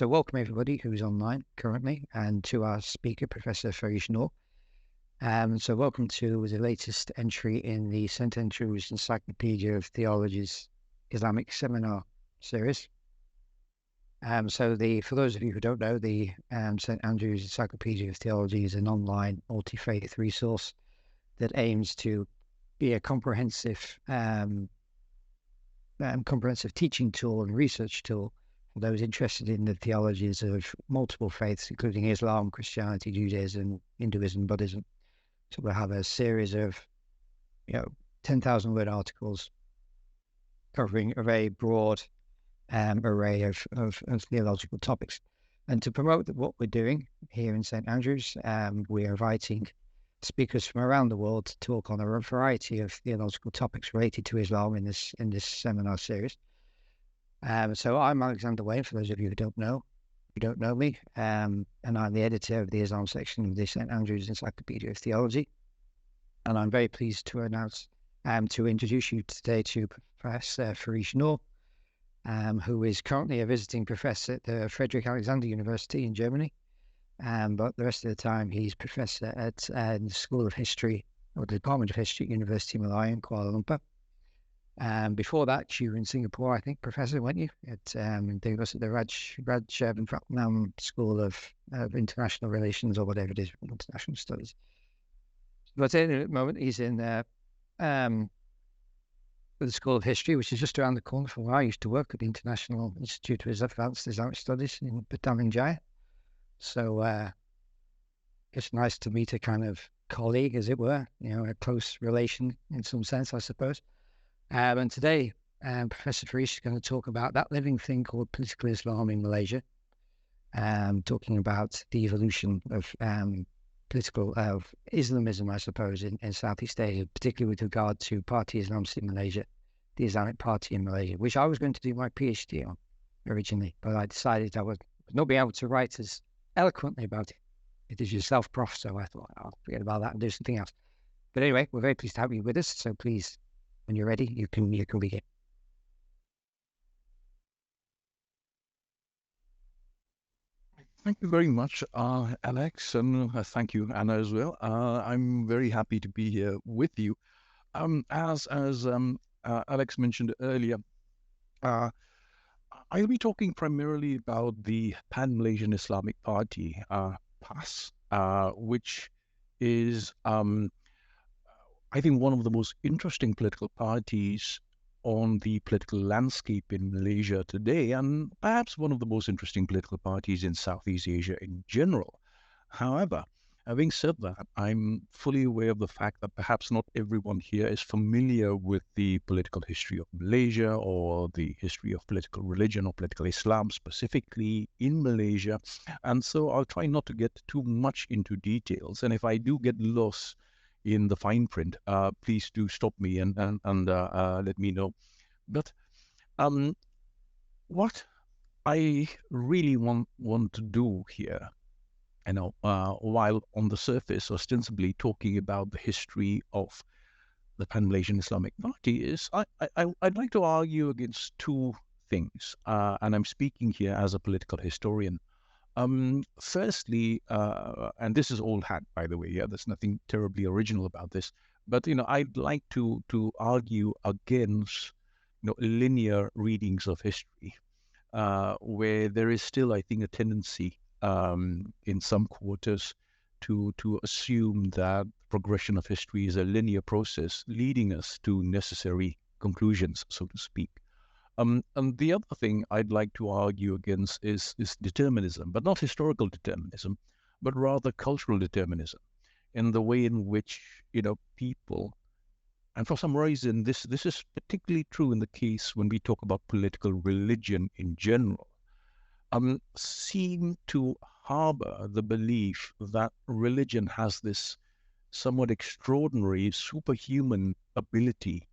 So welcome everybody who's online currently and to our speaker, Professor Farish Noor. So welcome to the latest entry in the St. Andrews Encyclopedia of Theology's Islamic Seminar series. For those of you who don't know, the St. Andrews Encyclopedia of Theology is an online multi-faith resource that aims to be a comprehensive teaching tool and research tool for those interested in the theologies of multiple faiths, including Islam, Christianity, Judaism, Hinduism, Buddhism. So we'll have a series of, 10,000 word articles covering a very broad array of theological topics. And to promote what we're doing here in St. Andrews, we are inviting speakers from around the world to talk on a variety of theological topics related to Islam in this seminar series. So I'm Alexander Wayne, for those of you who don't know me, and I'm the editor of the Islam section of the St. Andrews Encyclopedia of Theology. And I'm very pleased to introduce you today to Professor Farish Noor, who is currently a visiting professor at the Frederick Alexander University in Germany. But the rest of the time, he's professor at the School of History, or the Department of History at University of Malaya in Kuala Lumpur. Before that, you were in Singapore, I think, Professor, weren't you? At the Raj Ratnam School of International Relations, or whatever it is, International Studies. But at the moment, he's in the School of History, which is just around the corner from where I used to work at the International Institute of Advanced Islamic Studies in Petaling Jaya. So it's nice to meet a kind of colleague, as it were, a close relation in some sense, I suppose. And today, Professor Farish is going to talk about that living thing called political Islam in Malaysia, talking about the evolution of Islamism, I suppose, in Southeast Asia, particularly with regard to Parti Islam in Malaysia, the Islamic Party in Malaysia, which I was going to do my PhD on originally, but I decided I would not be able to write as eloquently about it. It is yourself, Prof, so I thought I'll forget about that and do something else. But anyway, we're very pleased to have you with us, so please, when you're ready, you can begin. Thank you very much, Alex, and thank you, Anna, as well. I'm very happy to be here with you. As Alex mentioned earlier, I'll be talking primarily about the Pan-Malaysian Islamic Party, PAS, which is, I think, one of the most interesting political parties on the political landscape in Malaysia today, and perhaps one of the most interesting political parties in Southeast Asia in general. However, having said that, I'm fully aware of the fact that perhaps not everyone here is familiar with the political history of Malaysia or the history of political religion or political Islam specifically in Malaysia. And so I'll try not to get too much into details. And if I do get lost in the fine print, please do stop me and let me know. But what I really want to do here, while on the surface ostensibly talking about the history of the Pan-Malaysian Islamic Party, is I'd like to argue against two things, and I'm speaking here as a political historian. Firstly, and this is old hat, by the way, there's nothing terribly original about this, but, I'd like to argue against, linear readings of history, where there is still, I think, a tendency in some quarters to assume that progression of history is a linear process leading us to necessary conclusions, so to speak. And the other thing I'd like to argue against is determinism, but not historical determinism, but rather cultural determinism, in the way in which, people, and for some reason this is particularly true in the case when we talk about political religion in general, seem to harbor the belief that religion has this somewhat extraordinary, superhuman ability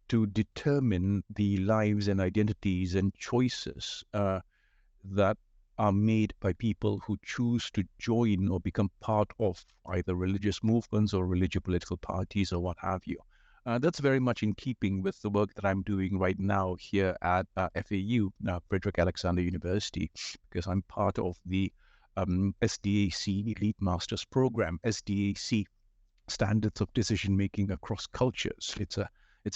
to determine the lives and identities and choices that are made by people who choose to join or become part of either religious movements or religious political parties or what have you. That's very much in keeping with the work that I'm doing right now here at FAU, Frederick Alexander University, because I'm part of the SDAC Elite Masters Program. SDAC, Standards of Decision Making Across Cultures. It's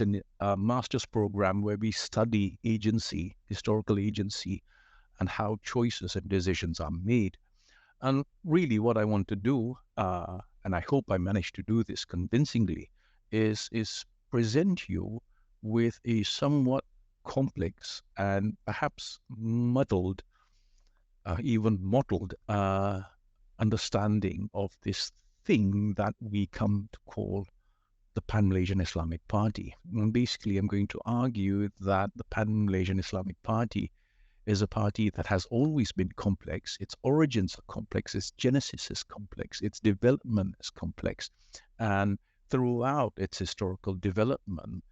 a master's program where we study agency, historical agency, and how choices and decisions are made. And really, what I want to do, and I hope I manage to do this convincingly, is present you with a somewhat complex and perhaps muddled, even mottled understanding of this thing that we come to call the Pan-Malaysian Islamic Party. And basically, I'm going to argue that the Pan-Malaysian Islamic Party is a party that has always been complex. Its origins are complex, its genesis is complex, its development is complex. And throughout its historical development,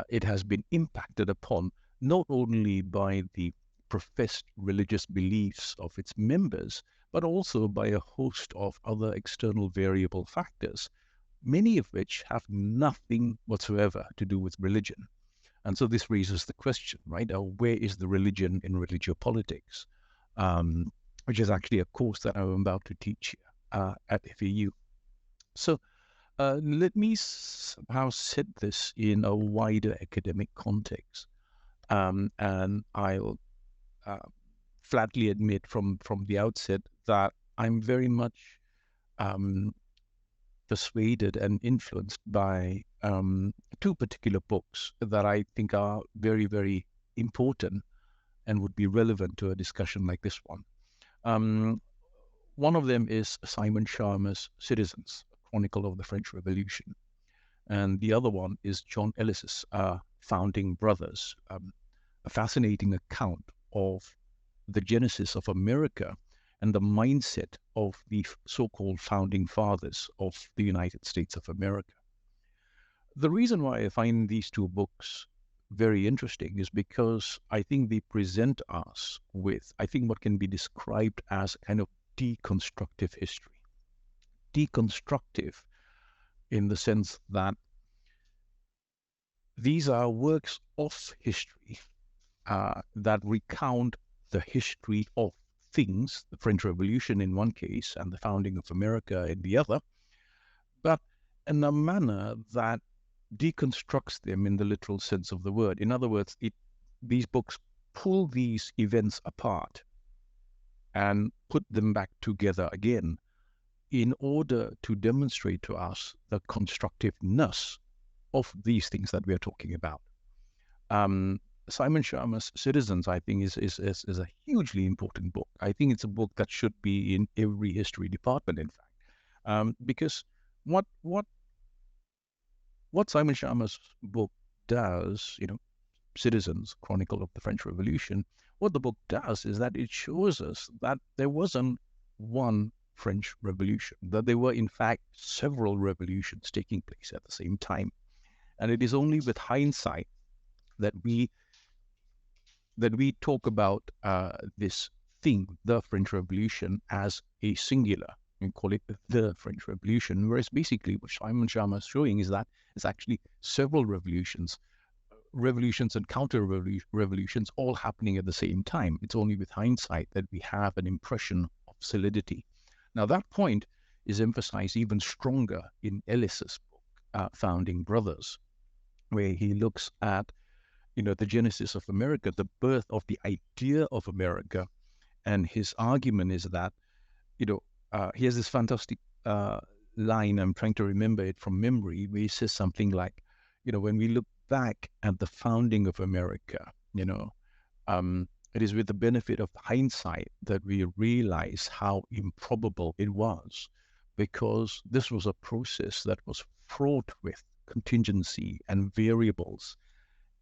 it has been impacted upon not only by the professed religious beliefs of its members, but also by a host of other external variable factors, many of which have nothing whatsoever to do with religion. And so this raises the question, right? Where is the religion in religiopolitics? Which is actually a course that I'm about to teach at FAU. So let me somehow set this in a wider academic context. And I'll flatly admit from the outset that I'm very much persuaded and influenced by two particular books that I think are very, very important and would be relevant to a discussion like this one. One of them is Simon Sharma's Citizens, a Chronicle of the French Revolution. And the other one is John Ellis's Founding Brothers, a fascinating account of the genesis of America and the mindset of the so-called founding fathers of the United States of America. The reason why I find these two books very interesting is because I think they present us with, I think, what can be described as a kind of deconstructive history. Deconstructive in the sense that these are works of history that recount the history of things, the French Revolution in one case and the founding of America in the other, but in a manner that deconstructs them in the literal sense of the word. In other words, these books pull these events apart and put them back together again in order to demonstrate to us the constructiveness of these things that we are talking about. Simon Sharma's Citizens, I think, is a hugely important book. I think it's a book that should be in every history department, in fact, because what Simon Sharma's book does, Citizens, Chronicle of the French Revolution, what the book does is that it shows us that there wasn't one French Revolution, that there were, in fact, several revolutions taking place at the same time. And it is only with hindsight that we talk about this thing, the French Revolution, as a singular. We call it the French Revolution, whereas basically what Simon Sharma is showing is that it's actually several revolutions and counter-revolutions all happening at the same time. It's only with hindsight that we have an impression of solidity. Now, that point is emphasized even stronger in Ellis's book, Founding Brothers, where he looks at the genesis of America, the birth of the idea of America. And his argument is that, he has this fantastic line, I'm trying to remember it from memory, where he says something like, when we look back at the founding of America, it is with the benefit of hindsight that we realize how improbable it was, because this was a process that was fraught with contingency and variables,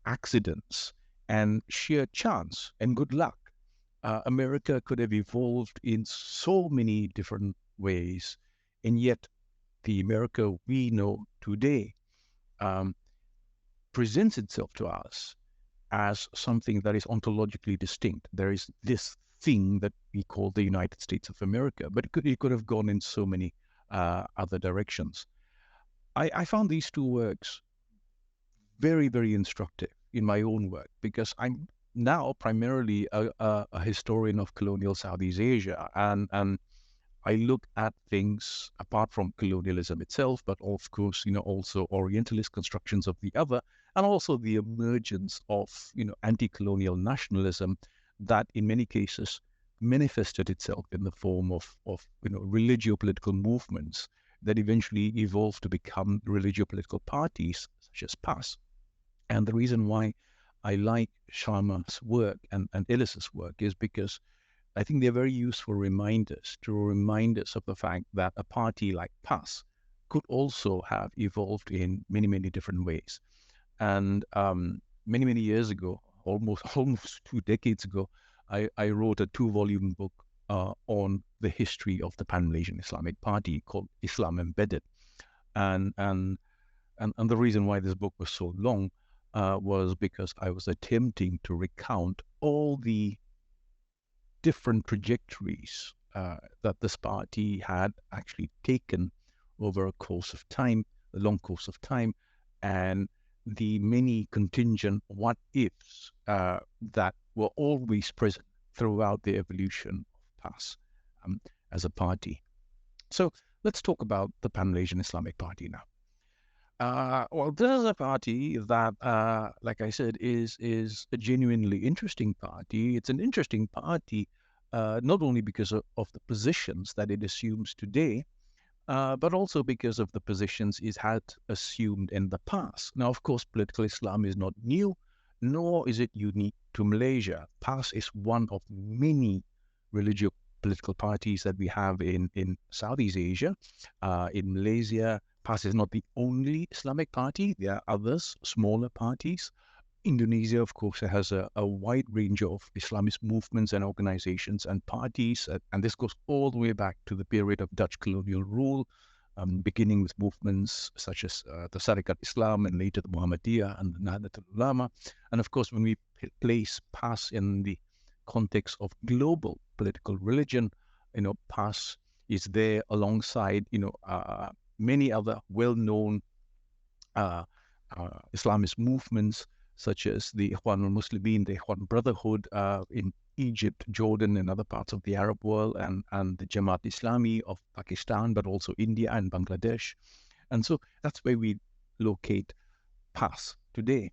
accidents, and sheer chance and good luck. America could have evolved in so many different ways, and yet the America we know today presents itself to us as something that is ontologically distinct. There is this thing that we call the United States of America, but it could have gone in so many other directions. I found these two works very, very instructive in my own work, because I'm now primarily a historian of colonial Southeast Asia, and I look at things apart from colonialism itself, but of course, also Orientalist constructions of the other, and also the emergence of, anti-colonial nationalism that in many cases manifested itself in the form of religio-political movements that eventually evolved to become religio-political parties such as PAS. And the reason why I like Sharma's work and Ellis's work is because I think they're very useful reminders to remind us of the fact that a party like PAS could also have evolved in many, many different ways. And many, many years ago, almost almost 2 decades ago, I wrote a 2-volume book on the history of the Pan-Malaysian Islamic Party called Islam Embedded. And, and, and the reason why this book was so long was because I was attempting to recount all the different trajectories that this party had actually taken over a course of time, a long course of time, and the many contingent what ifs that were always present throughout the evolution of PAS as a party. So let's talk about the Pan Malaysian Islamic Party now. Well, this is a party that, like I said, is a genuinely interesting party. It's an interesting party, not only because of the positions that it assumes today, but also because of the positions it had assumed in the past. Now, of course, political Islam is not new, nor is it unique to Malaysia. PAS is one of many religious political parties that we have in Southeast Asia. In Malaysia, PAS is not the only Islamic party. There are others, smaller parties. Indonesia, of course, has a wide range of Islamist movements and organizations and parties, and this goes all the way back to the period of Dutch colonial rule, beginning with movements such as the Syarikat Islam and later the Muhammadiyah and the Nahdlatul Ulama. And of course, when we place PAS in the context of global political religion, PAS is there alongside, many other well-known Islamist movements such as the Ikhwan al-Muslimin, the Ikhwan Brotherhood in Egypt, Jordan, and other parts of the Arab world, and the Jamaat Islami of Pakistan, but also India and Bangladesh. And so that's where we locate PAS today.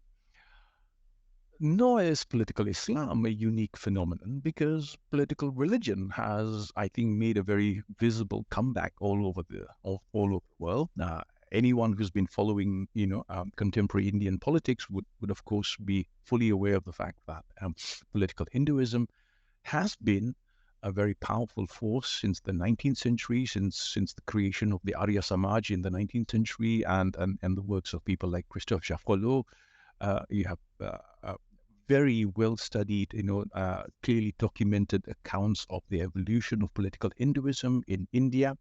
Nor is political Islam a unique phenomenon, because political religion has, I think, made a very visible comeback all over the world. Anyone who's been following, contemporary Indian politics would of course be fully aware of the fact that political Hinduism has been a very powerful force since the 19th century, since the creation of the Arya Samaj in the 19th century, and the works of people like Christophe Jaffrelot. You have very well studied, clearly documented accounts of the evolution of political Hinduism in India.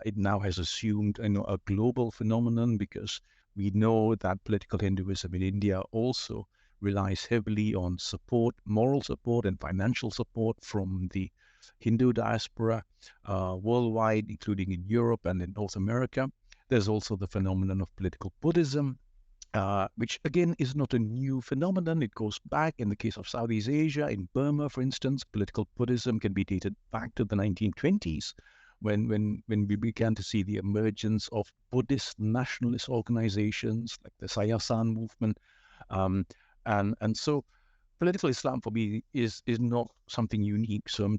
It now has assumed, a global phenomenon, because we know that political Hinduism in India also relies heavily on support, moral support and financial support from the Hindu diaspora worldwide, including in Europe and in North America. There's also the phenomenon of political Buddhism, which again is not a new phenomenon. It goes back, in the case of Southeast Asia, in Burma, for instance, political Buddhism can be dated back to the 1920s, when we began to see the emergence of Buddhist nationalist organizations like the Sayasan movement. And so political Islam for me is not something unique. So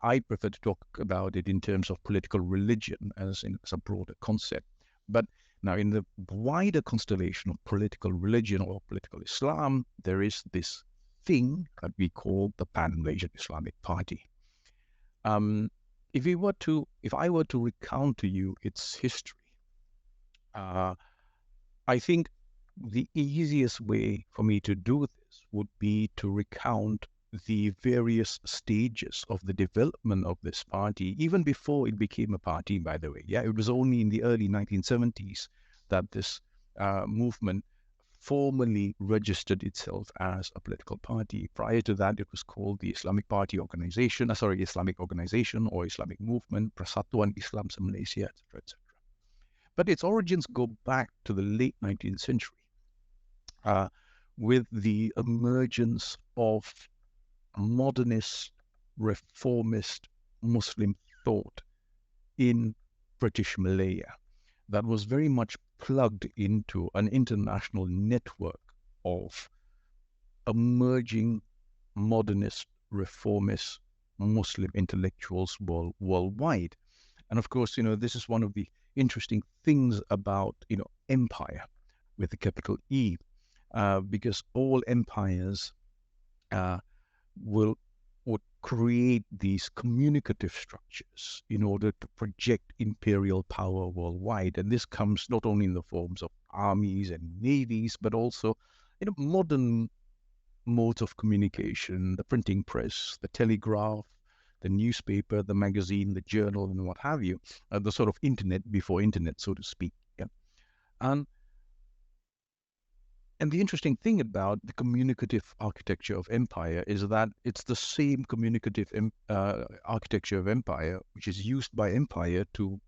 I prefer to talk about it in terms of political religion as a broader concept. But now, in the wider constellation of political religion or political Islam, there is this thing that we call the Pan-Malaysian Islamic Party. If I were to recount to you its history, I think the easiest way for me to do this would be to recount the various stages of the development of this party, even before it became a party, by the way. Yeah, it was only in the early 1970s that this movement formally registered itself as a political party. Prior to that, it was called the Islamic Party Organization, Islamic Organization or Islamic Movement, Persatuan Islam se-Malaysia, etc., etc. But its origins go back to the late 19th century. uh, with the emergence of modernist, reformist Muslim thought in British Malaya that was very much plugged into an international network of emerging modernist, reformist Muslim intellectuals worldwide. And of course, this is one of the interesting things about, empire with the capital E, because all empires uh, will would create these communicative structures in order to project imperial power worldwide. And this comes not only in the forms of armies and navies, but also modern modes of communication, the printing press, the telegraph, the newspaper, the magazine, the journal, and what have you, the sort of internet before internet, so to speak. Yeah. And And the interesting thing about the communicative architecture of empire is that it's the same communicative architecture of empire, which is used by empire to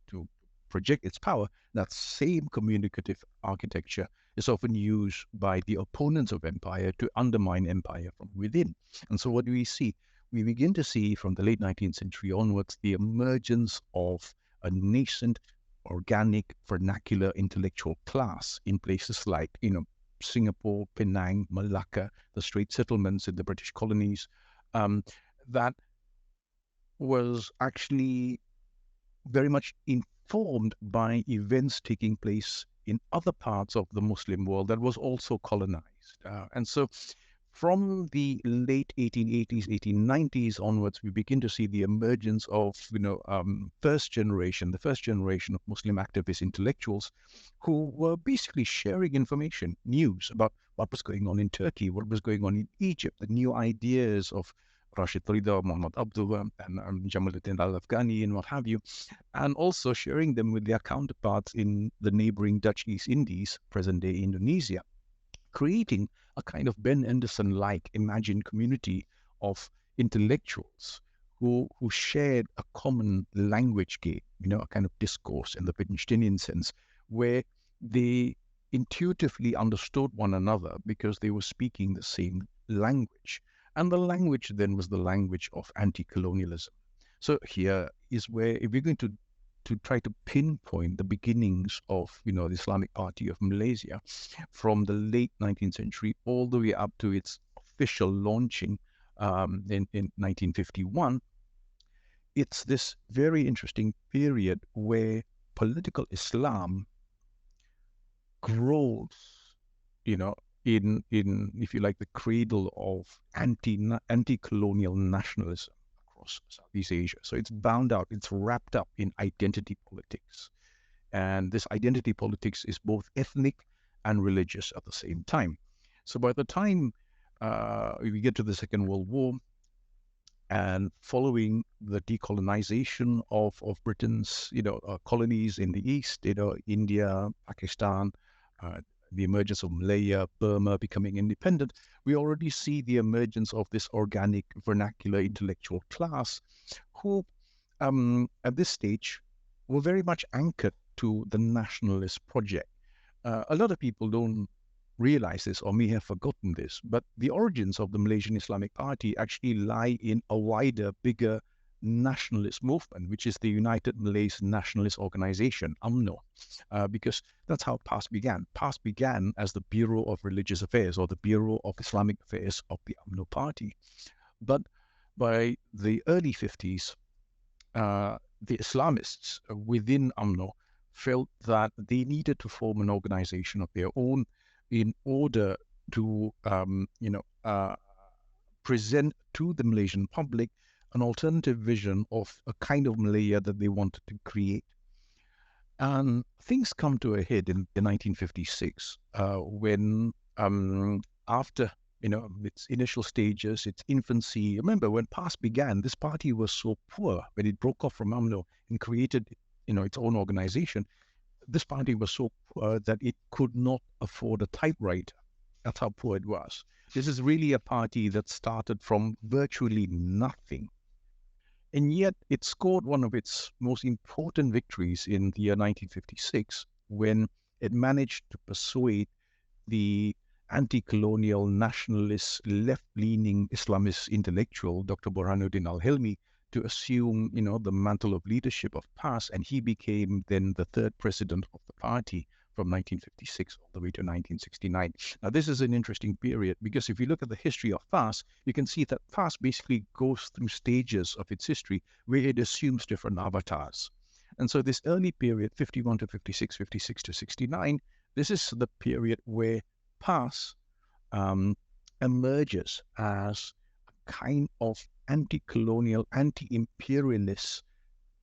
project its power. That same communicative architecture is often used by the opponents of empire to undermine empire from within. And so what do we see? We begin to see from the late 19th century onwards the emergence of a nascent, organic, vernacular intellectual class in places like, Singapore, Penang, Malacca, the Strait settlements in the British colonies, that was actually very much informed by events taking place in other parts of the Muslim world that was also colonized. And so from the late 1880s, 1890s onwards, we begin to see the emergence of, the first generation of Muslim activist intellectuals who were basically sharing information, news about what was going on in Turkey, what was going on in Egypt, the new ideas of Rashid Rida, Muhammad Abdul, and Jamaluddin al-Afghani, and what have you, and also sharing them with their counterparts in the neighboring Dutch East Indies, present-day Indonesia, creating a kind of Ben Anderson-like imagined community of intellectuals who shared a common language game, a kind of discourse in the Wittgensteinian sense, where they intuitively understood one another because they were speaking the same language. And the language then was the language of anti-colonialism. So here is where, if we're going to try to pinpoint the beginnings of, the Islamic Party of Malaysia from the late 19th century all the way up to its official launching in 1951, it's this very interesting period where political Islam grows, in if you like, the cradle of anti-colonial nationalism across Southeast Asia. So it's bound out, it's wrapped up in identity politics. And this identity politics is both ethnic and religious at the same time. So by the time we get to the Second World War, and following the decolonization of Britain's, colonies in the East, India, Pakistan, the emergence of Malaya, Burma becoming independent, we already see the emergence of this organic vernacular intellectual class who, at this stage, were very much anchored to the nationalist project. A lot of people don't realize this or may have forgotten this, but the origins of the Malaysian Islamic Party actually lie in a wider, bigger nationalist movement, which is the United Malaysian Nationalist Organization, UMNO, because that's how PAS began. PAS began as the Bureau of Religious Affairs or the Bureau of Islamic Affairs of the UMNO Party. But by the early 50s, the Islamists within UMNO felt that they needed to form an organization of their own in order to, present to the Malaysian public an alternative vision of a kind of Malaya that they wanted to create. And things come to a head in 1956 when, after its initial stages, its infancy. Remember, when PAS began, this party was so poor when it broke off from UMNO and created, its own organization. This party was so poor that it could not afford a typewriter. That's how poor it was. This is really a party that started from virtually nothing. And yet it scored one of its most important victories in the year 1956 when it managed to persuade the anti-colonial, nationalist, left-leaning Islamist intellectual, Dr. Burhanuddin al-Hilmi, to assume, the mantle of leadership of PAS, and he became then the third president of the party from 1956 all the way to 1969. Now, this is an interesting period because if you look at the history of PAS, you can see that PAS basically goes through stages of its history where it assumes different avatars. And so this early period, 51 to 56, 56 to 69, this is the period where PAS emerges as a kind of anti-colonial, anti-imperialist,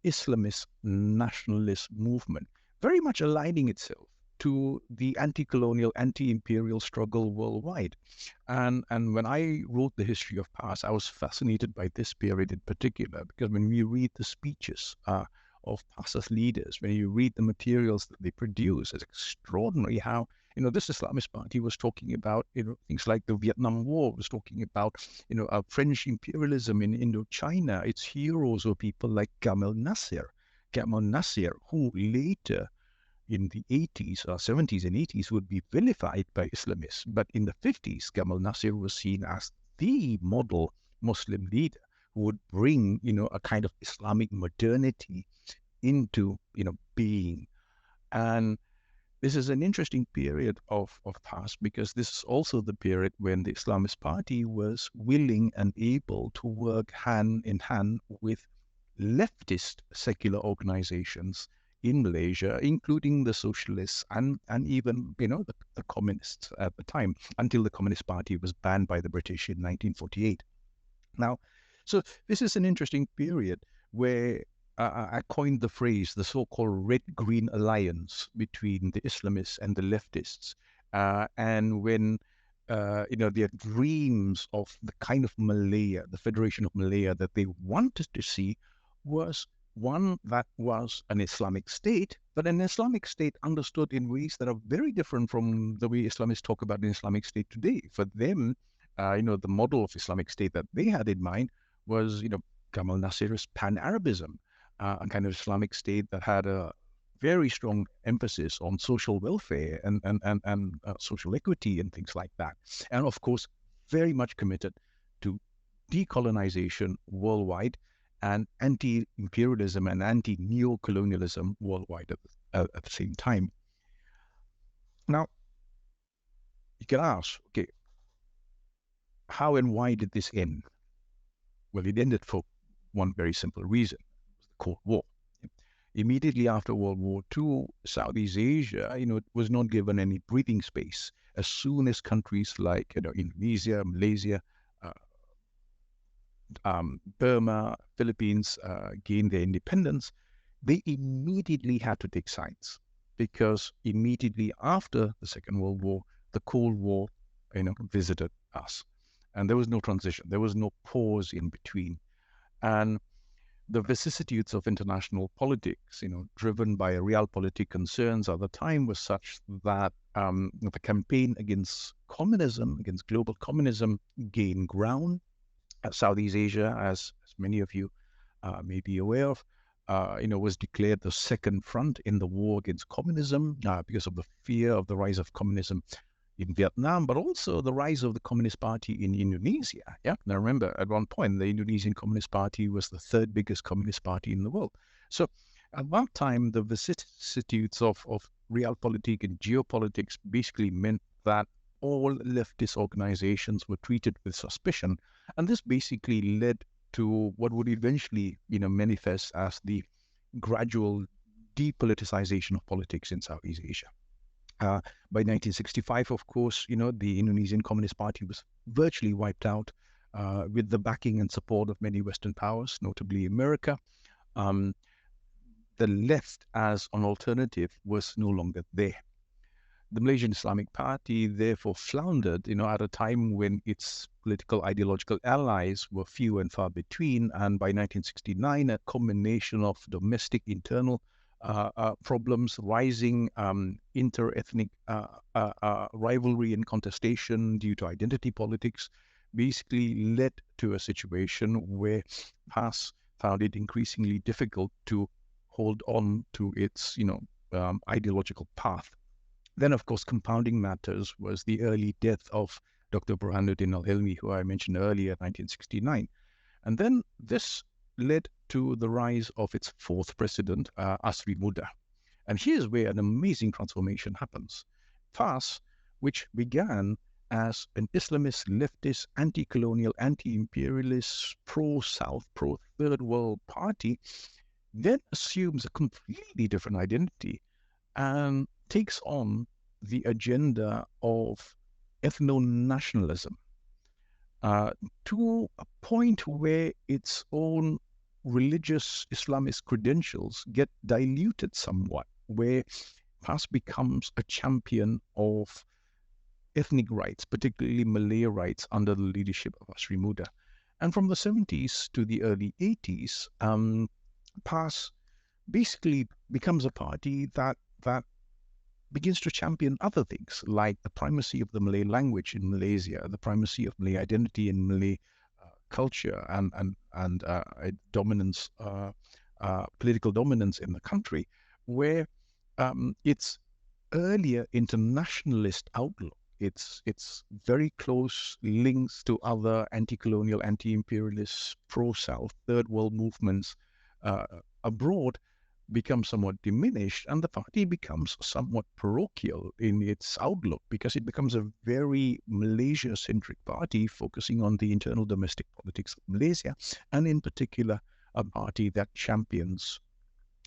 Islamist nationalist movement, very much aligning itself to the anti-colonial, anti-imperial struggle worldwide. And when I wrote the history of PAS, I was fascinated by this period in particular, because when we read the speeches of PAS's leaders, when you read the materials that they produce, it's extraordinary how this Islamist party was talking about, things like the Vietnam War, was talking about, French imperialism in Indochina. Its heroes were people like Gamal Nasser, who later in the 80s or 70s and 80s would be vilified by Islamists. But in the 50s, Gamal Nasser was seen as the model Muslim leader who would bring, a kind of Islamic modernity into, being. And this is an interesting period of PAS because this is also the period when the Islamist Party was willing and able to work hand in hand with leftist secular organizations in Malaysia, including the socialists and even, the communists at the time, until the Communist Party was banned by the British in 1948. Now, so this is an interesting period where I coined the phrase, the so-called red-green alliance between the Islamists and the leftists. And when, their dreams of the kind of Malaya, the Federation of Malaya that they wanted to see was one that was an Islamic state, but an Islamic state understood in ways that are very different from the way Islamists talk about an Islamic state today. For them, the model of Islamic state that they had in mind was, Gamal Nasser's pan-Arabism, a kind of Islamic state that had a very strong emphasis on social welfare and social equity and things like that. And of course, very much committed to decolonization worldwide and anti-imperialism and anti-neocolonialism worldwide at the same time. Now, you can ask, okay, how and why did this end? Well, it ended for one very simple reason. It was the Cold War. Immediately after World War II, Southeast Asia, was not given any breathing space. As soon as countries like, Indonesia, Malaysia, Burma, Philippines gained their independence, they immediately had to take sides, because immediately after the Second World War, the Cold War, visited us. And there was no transition. There was no pause in between. And the vicissitudes of international politics, driven by realpolitik concerns at the time, was such that the campaign against communism, against global communism, gained ground. Southeast Asia, as many of you may be aware of, was declared the second front in the war against communism because of the fear of the rise of communism in Vietnam, but also the rise of the Communist Party in Indonesia. Yeah, now remember, at one point, the Indonesian Communist Party was the third biggest communist party in the world. So at that time, the vicissitudes of realpolitik and geopolitics basically meant that all leftist organizations were treated with suspicion. And this basically led to what would eventually, manifest as the gradual depoliticization of politics in Southeast Asia. By 1965, of course, the Indonesian Communist Party was virtually wiped out with the backing and support of many Western powers, notably America. The left as an alternative was no longer there. The Malaysian Islamic Party therefore floundered, at a time when its political ideological allies were few and far between. And by 1969, a combination of domestic internal problems, rising inter-ethnic rivalry and contestation due to identity politics, basically led to a situation where PAS found it increasingly difficult to hold on to its, ideological path. Then, of course, compounding matters was the early death of Dr. Burhanuddin al-Hilmi, who I mentioned earlier, 1969. And then this led to the rise of its fourth president, Asri Muda. And here's where an amazing transformation happens. FAS, which began as an Islamist, leftist, anti-colonial, anti-imperialist, pro-South, pro-Third World party, then assumes a completely different identity and takes on the agenda of ethno-nationalism, to a point where its own religious Islamist credentials get diluted somewhat, where PAS becomes a champion of ethnic rights, particularly Malay rights, under the leadership of Asri Muda. And from the 70s to the early 80s, PAS basically becomes a party that begins to champion other things like the primacy of the Malay language in Malaysia, the primacy of Malay identity in Malay culture, and dominance, political dominance in the country, where its earlier internationalist outlook, its very close links to other anti-colonial, anti-imperialist, pro-South, third world movements abroad, become somewhat diminished, and the party becomes somewhat parochial in its outlook, because it becomes a very Malaysia-centric party focusing on the internal domestic politics of Malaysia, and in particular a party that champions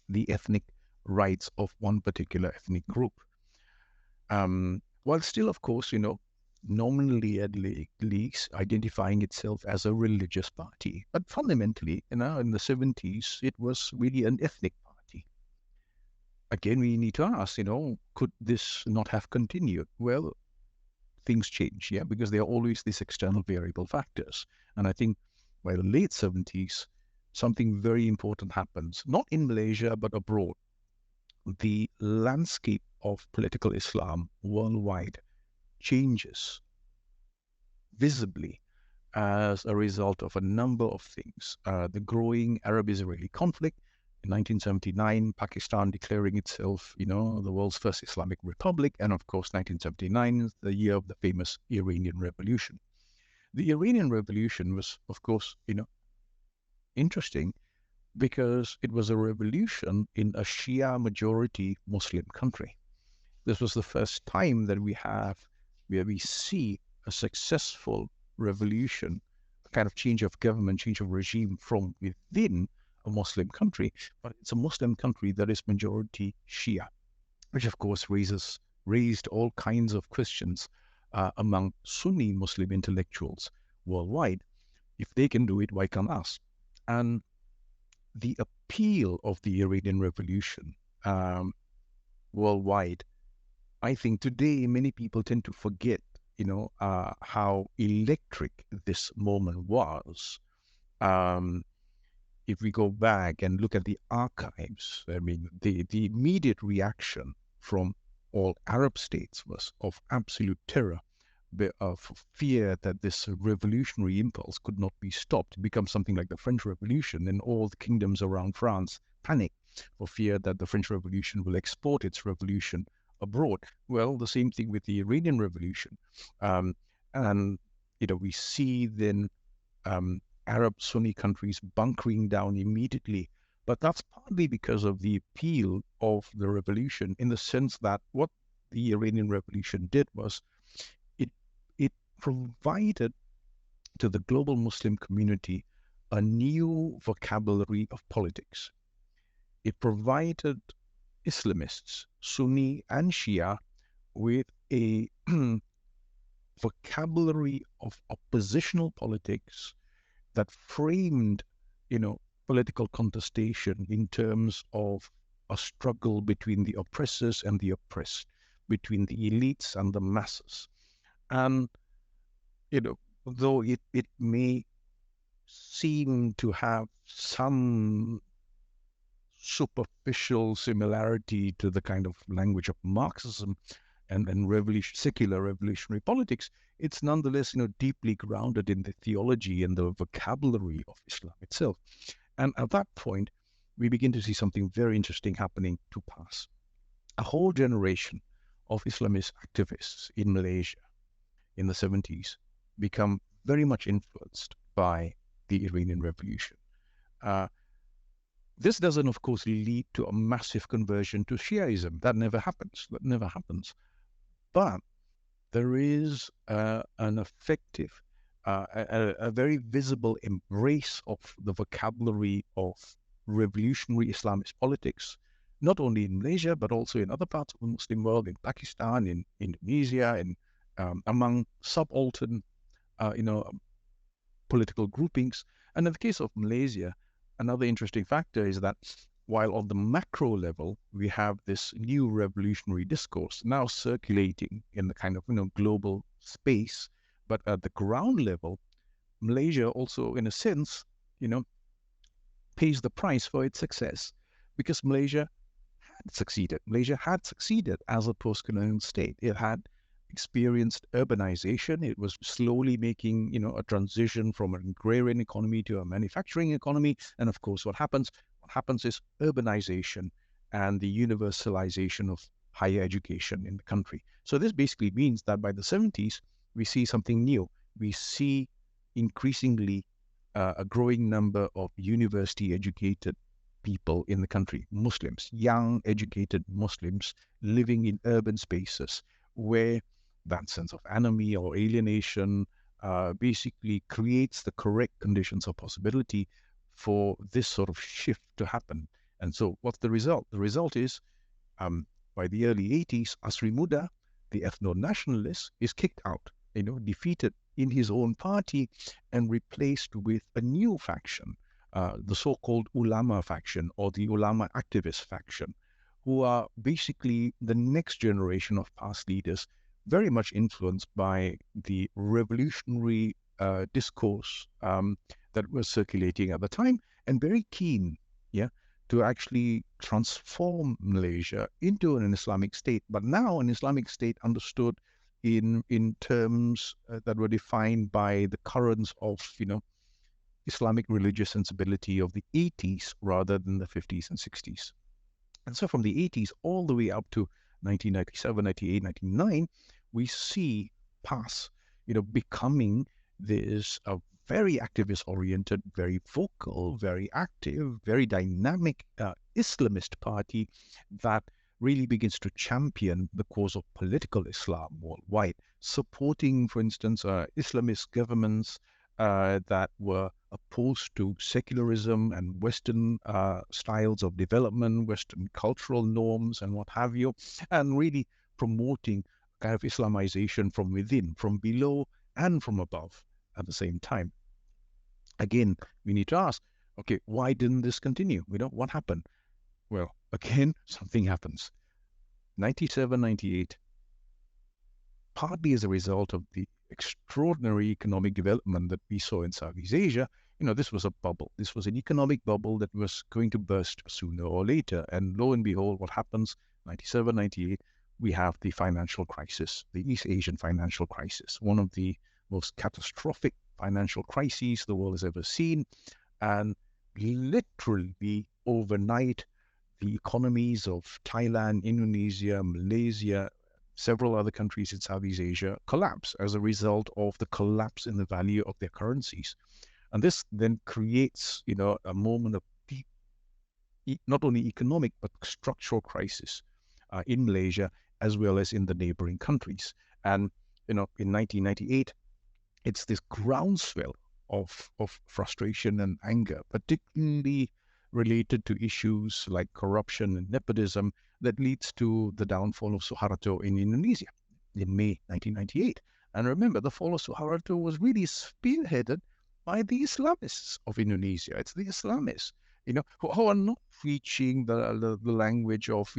the ethnic rights of one particular ethnic group. While still, of course, nominally at least identifying itself as a religious party. But fundamentally, in the 70s, it was really an ethnic party. Again, we need to ask, could this not have continued? Well, things change, yeah, because there are always these external variable factors. And I think by the late 70s, something very important happens, not in Malaysia, but abroad. The landscape of political Islam worldwide changes visibly as a result of a number of things. The growing Arab-Israeli conflict in 1979, Pakistan declaring itself, the world's first Islamic republic, and of course 1979, the year of the famous Iranian Revolution. The Iranian Revolution was, of course, interesting because it was a revolution in a Shia majority Muslim country. This was the first time that where we see a successful revolution, a kind of change of government, change of regime from within a Muslim country, but it's a Muslim country that is majority Shia, which of course raised all kinds of questions among Sunni Muslim intellectuals worldwide. If they can do it, why can't us? And the appeal of the Iranian Revolution worldwide, I think today many people tend to forget, how electric this moment was. If we go back and look at the archives, I mean, the immediate reaction from all Arab states was of absolute terror, of fear that this revolutionary impulse could not be stopped. It becomes something like the French Revolution, and all the kingdoms around France panic for fear that the French Revolution will export its revolution abroad. Well, the same thing with the Iranian Revolution. And, we see then Arab Sunni countries bunkering down immediately. But that's partly because of the appeal of the revolution, in the sense that what the Iranian Revolution did was it provided to the global Muslim community a new vocabulary of politics. It provided Islamists, Sunni and Shia, with a vocabulary of oppositional politics that framed, political contestation in terms of a struggle between the oppressors and the oppressed, between the elites and the masses. And, though it may seem to have some superficial similarity to the kind of language of Marxism and secular revolutionary politics, it's nonetheless, deeply grounded in the theology and the vocabulary of Islam itself. And at that point, we begin to see something very interesting happening to PAS. A whole generation of Islamist activists in Malaysia in the 70s become very much influenced by the Iranian Revolution. Uh, this doesn't, of course, lead to a massive conversion to Shiaism. That never happens. That never happens. But there is an effective, a very visible embrace of the vocabulary of revolutionary Islamist politics, not only in Malaysia, but also in other parts of the Muslim world, in Pakistan, in Indonesia, and among subaltern, you know, political groupings. And in the case of Malaysia, another interesting factor is that while on the macro level, we have this new revolutionary discourse now circulating in the kind of, global space, but at the ground level, Malaysia also, in a sense, you know, pays the price for its success because Malaysia had succeeded. Malaysia had succeeded as a post-colonial state. It had experienced urbanization. It was slowly making, a transition from an agrarian economy to a manufacturing economy. And of course, what happens? What happens is urbanization and the universalization of higher education in the country. So this basically means that by the 70s, we see something new. We see increasingly a growing number of university educated people in the country, Muslims, young educated Muslims living in urban spaces where that sense of enemy or alienation basically creates the correct conditions of possibility for this sort of shift to happen. And so what's the result? The result is by the early 80s, Asri Muda, the ethno-nationalist, is kicked out, defeated in his own party and replaced with a new faction, the so-called ulama faction or the ulama activist faction, who are basically the next generation of past leaders, very much influenced by the revolutionary discourse that was circulating at the time, and very keen, to actually transform Malaysia into an Islamic state, but now an Islamic state understood in terms that were defined by the currents of, Islamic religious sensibility of the 80s rather than the 50s and 60s. And so from the 80s all the way up to 1997, 98, 99, we see PAS, becoming this very activist-oriented, very vocal, very active, very dynamic Islamist party that really begins to champion the cause of political Islam worldwide, supporting, for instance, Islamist governments that were opposed to secularism and Western styles of development, Western cultural norms, and what have you, and really promoting kind of Islamization from within, from below, and from above at the same time. Again, we need to ask, okay, why didn't this continue? What happened? Well, again, something happens. 97, 98, partly as a result of the extraordinary economic development that we saw in Southeast Asia, this was a bubble. This was an economic bubble that was going to burst sooner or later. And lo and behold, what happens? 97, 98, we have the financial crisis, the East Asian financial crisis, one of the most catastrophic financial crises the world has ever seen. And literally overnight, the economies of Thailand, Indonesia, Malaysia, several other countries in Southeast Asia collapse as a result of the collapse in the value of their currencies. And this then creates, a moment of deep, not only economic, but structural crisis in Malaysia, as well as in the neighboring countries. And, in 1998, it's this groundswell of frustration and anger, particularly related to issues like corruption and nepotism, that leads to the downfall of Suharto in Indonesia in May 1998. And remember, the fall of Suharto was really spearheaded by the Islamists of Indonesia. It's the Islamists, who are not preaching the language of,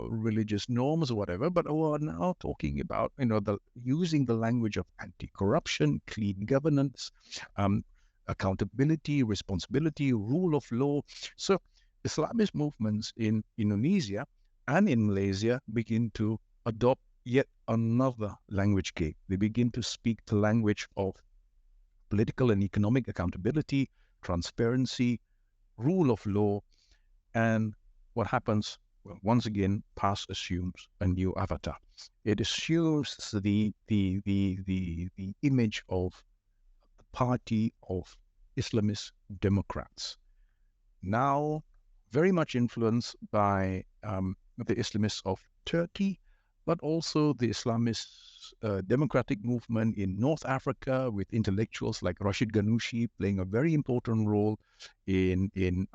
religious norms or whatever, but who are now talking about, using the language of anti-corruption, clean governance, accountability, responsibility, rule of law. So Islamist movements in Indonesia and in Malaysia begin to adopt yet another language game. They begin to speak the language of political and economic accountability, transparency, rule of law. And what happens? Well, once again, past assumes a new avatar. It assumes the image of the party of Islamist Democrats, now very much influenced by the Islamists of Turkey, but also the Islamist democratic movement in North Africa, with intellectuals like Rashid Ghannouchi playing a very important role in you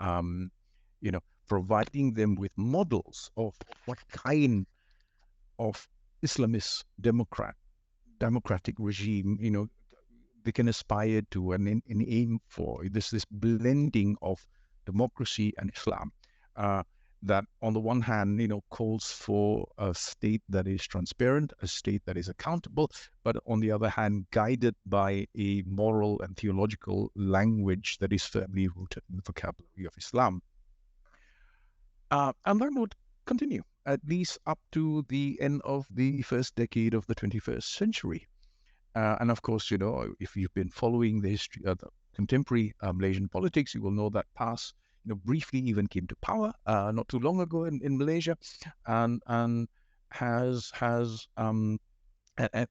know providing them with models of what kind of Islamist democratic regime they can aspire to and aim for. This blending of democracy and Islam that on the one hand, calls for a state that is transparent, a state that is accountable, but on the other hand, guided by a moral and theological language that is firmly rooted in the vocabulary of Islam. And that would continue at least up to the end of the first decade of the 21st century. And of course, if you've been following the history of the contemporary Malaysian politics, you will know that PAS, briefly even came to power not too long ago in Malaysia, and has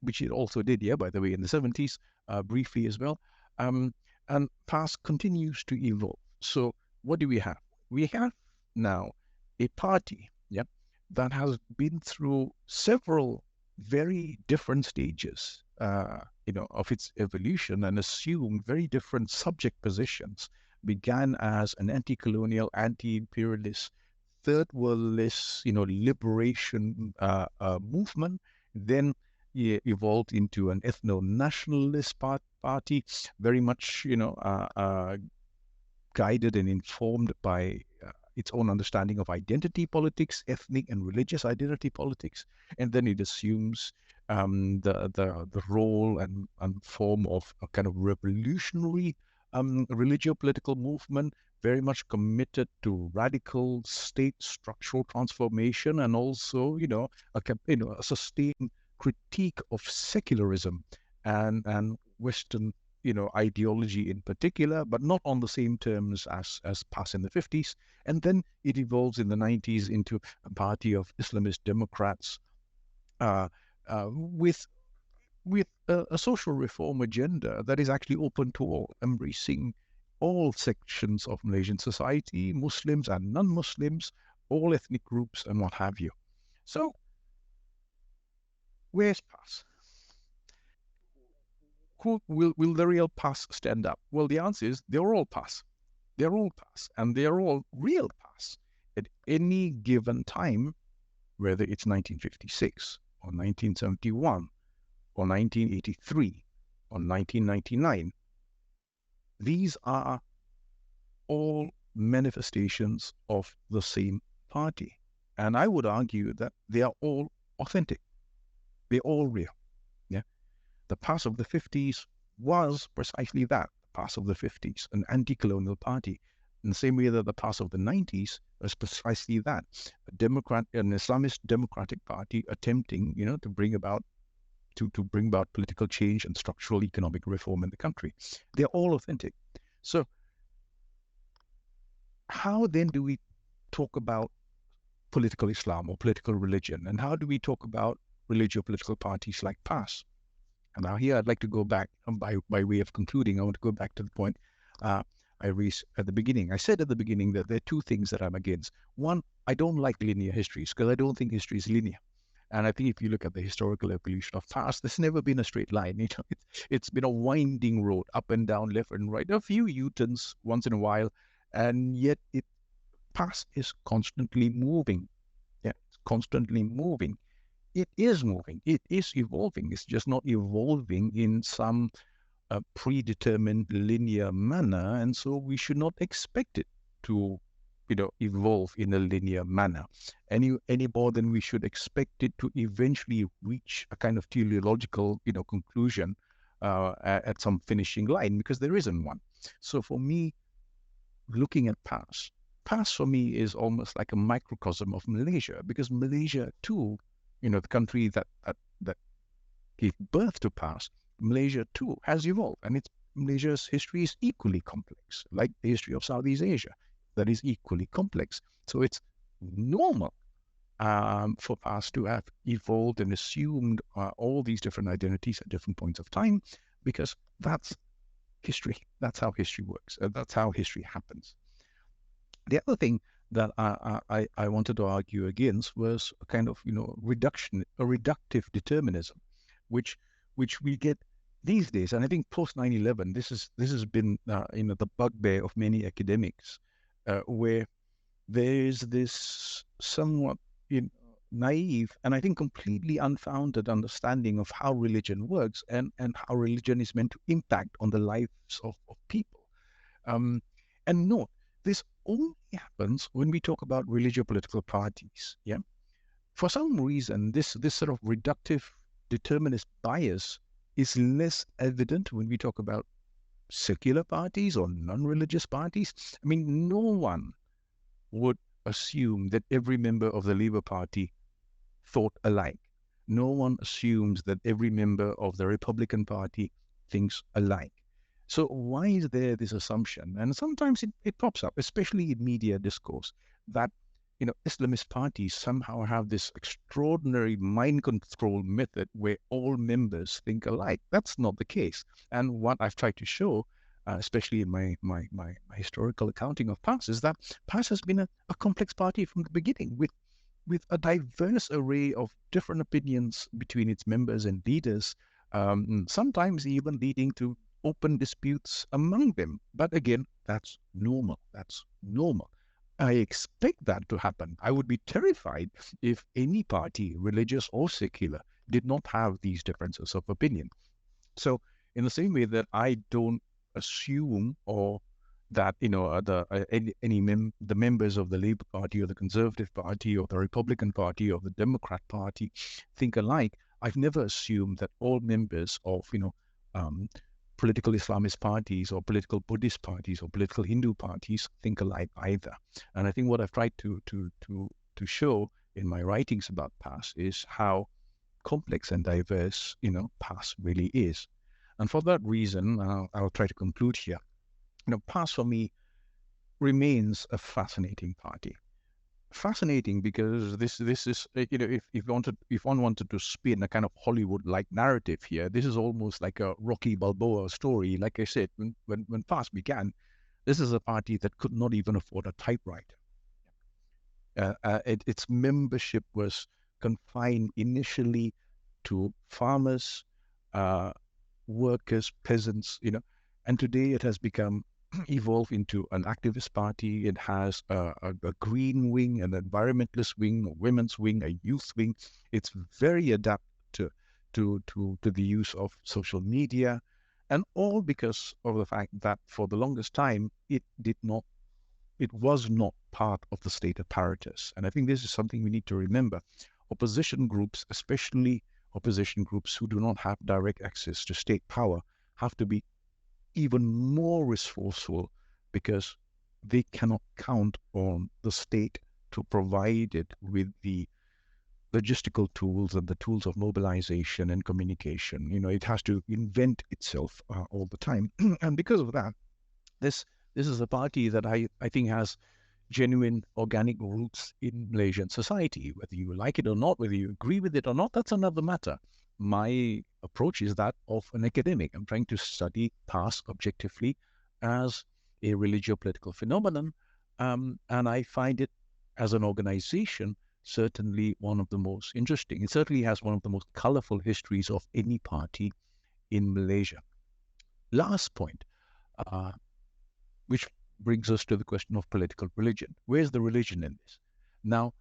which it also did, yeah, by the way, in the 70s, briefly as well. And PAS continues to evolve. So what do we have? We have now a party, yeah, that has been through several very different stages, of its evolution, and assumed very different subject positions. Began as an anti-colonial, anti-imperialist, third worldist, liberation movement, then evolved into an ethno-nationalist party, very much, guided and informed by its own understanding of identity politics, ethnic and religious identity politics, and then it assumes the role and form of a kind of revolutionary religio-political movement, very much committed to radical state structural transformation, and also, a sustained critique of secularism and Western ideology in particular, but not on the same terms as PAS in the 50s. And then it evolves in the 90s into a party of Islamist Democrats uh, with a social reform agenda that is actually open to all, embracing all sections of Malaysian society, Muslims and non-Muslims, all ethnic groups, and what have you. So, where's PAS? Who will the real PAS stand up? Well, the answer is they're all PAS. They're all PAS, and they're all real PAS at any given time, whether it's 1956 or 1971 or 1983 or 1999. These are all manifestations of the same party. And I would argue that they are all authentic. They're all real. Yeah. The PAS of the 50s was precisely that, the PAS of the 50s, an anti-colonial party. In the same way that the PAS of the 90s was precisely that, an Islamist democratic party attempting, to bring about political change and structural economic reform in the country. They're all authentic. So how then do we talk about political Islam or political religion? And how do we talk about religio-political parties like PAS? And now here I'd like to go back, by way of concluding, I want to go back to the point I raised at the beginning. I said at the beginning that there are two things that I'm against. One, I don't like linear histories because I don't think history is linear. And I think if you look at the historical evolution of PAS, there's never been a straight line. It's been a winding road, up and down, left and right, a few U-turns once in a while, and yet PAS is constantly moving. Yeah, it's constantly moving. It is moving. It is evolving. It's just not evolving in some predetermined linear manner, and so we should not expect it to evolve in a linear manner any more than we should expect it to eventually reach a kind of teleological conclusion at some finishing line, because there isn't one. So for me, looking at PAS for me is almost like a microcosm of Malaysia, because Malaysia too, the country that gave birth to PAS, Malaysia too has evolved, and Malaysia's history is equally complex, like the history of Southeast Asia, that is equally complex. So it's normal for PAS to have evolved and assumed all these different identities at different points of time, because that's history. That's how history works. That's how history happens. The other thing that I wanted to argue against was a kind of a reductive determinism, which we get these days. And I think post 9/11, this has been the bugbear of many academics, where there is this somewhat naive and I think completely unfounded understanding of how religion works and how religion is meant to impact on the lives of people. Um, and note, this only happens when we talk about religio-political parties. Yeah, for some reason, this sort of reductive determinist bias is less evident when we talk about secular parties or non-religious parties. I mean, no one would assume that every member of the Labour Party thought alike. No one assumes that every member of the Republican Party thinks alike. So why is there this assumption? And sometimes it pops up, especially in media discourse, that Islamist parties somehow have this extraordinary mind control method where all members think alike. That's not the case. And what I've tried to show, especially in my historical accounting of PAS, is that PAS has been a complex party from the beginning, with a diverse array of different opinions between its members and leaders, sometimes even leading to open disputes among them. But again, that's normal. That's normal. I expect that to happen. I would be terrified if any party, religious or secular, did not have these differences of opinion. So, in the same way that I don't assume or that the members of the Labour Party or the Conservative Party or the Republican Party or the Democrat Party think alike, I've never assumed that all members of political Islamist parties or political Buddhist parties or political Hindu parties think alike either. And I think what I've tried to show in my writings about PAS is how complex and diverse PAS really is. And for that reason, I'll try to conclude here. PAS for me remains a fascinating party. Fascinating because this is if one wanted to spin a kind of Hollywood-like narrative here, this is almost like a Rocky Balboa story. Like I said, when PAS began, this is a party that could not even afford a typewriter. Its membership was confined initially to farmers, workers, peasants, and today it has become evolved into an activist party. It has a green wing, an environmentalist wing, a women's wing, a youth wing. It's very adapted to the use of social media, and all because of the fact that for the longest time it was not part of the state apparatus. And I think this is something we need to remember. Opposition groups, especially opposition groups who do not have direct access to state power, have to be even more resourceful because they cannot count on the state to provide it with the logistical tools and the tools of mobilization and communication. It has to invent itself all the time. And because of that, this is a party that I think has genuine organic roots in Malaysian society. Whether you like it or not, whether you agree with it or not, that's another matter. My approach is that of an academic. I'm trying to study PAS objectively as a religio-political phenomenon, and I find it as an organization certainly one of the most interesting. It certainly has one of the most colorful histories of any party in Malaysia. Last point, which brings us to the question of political religion. Where's the religion in this? Now,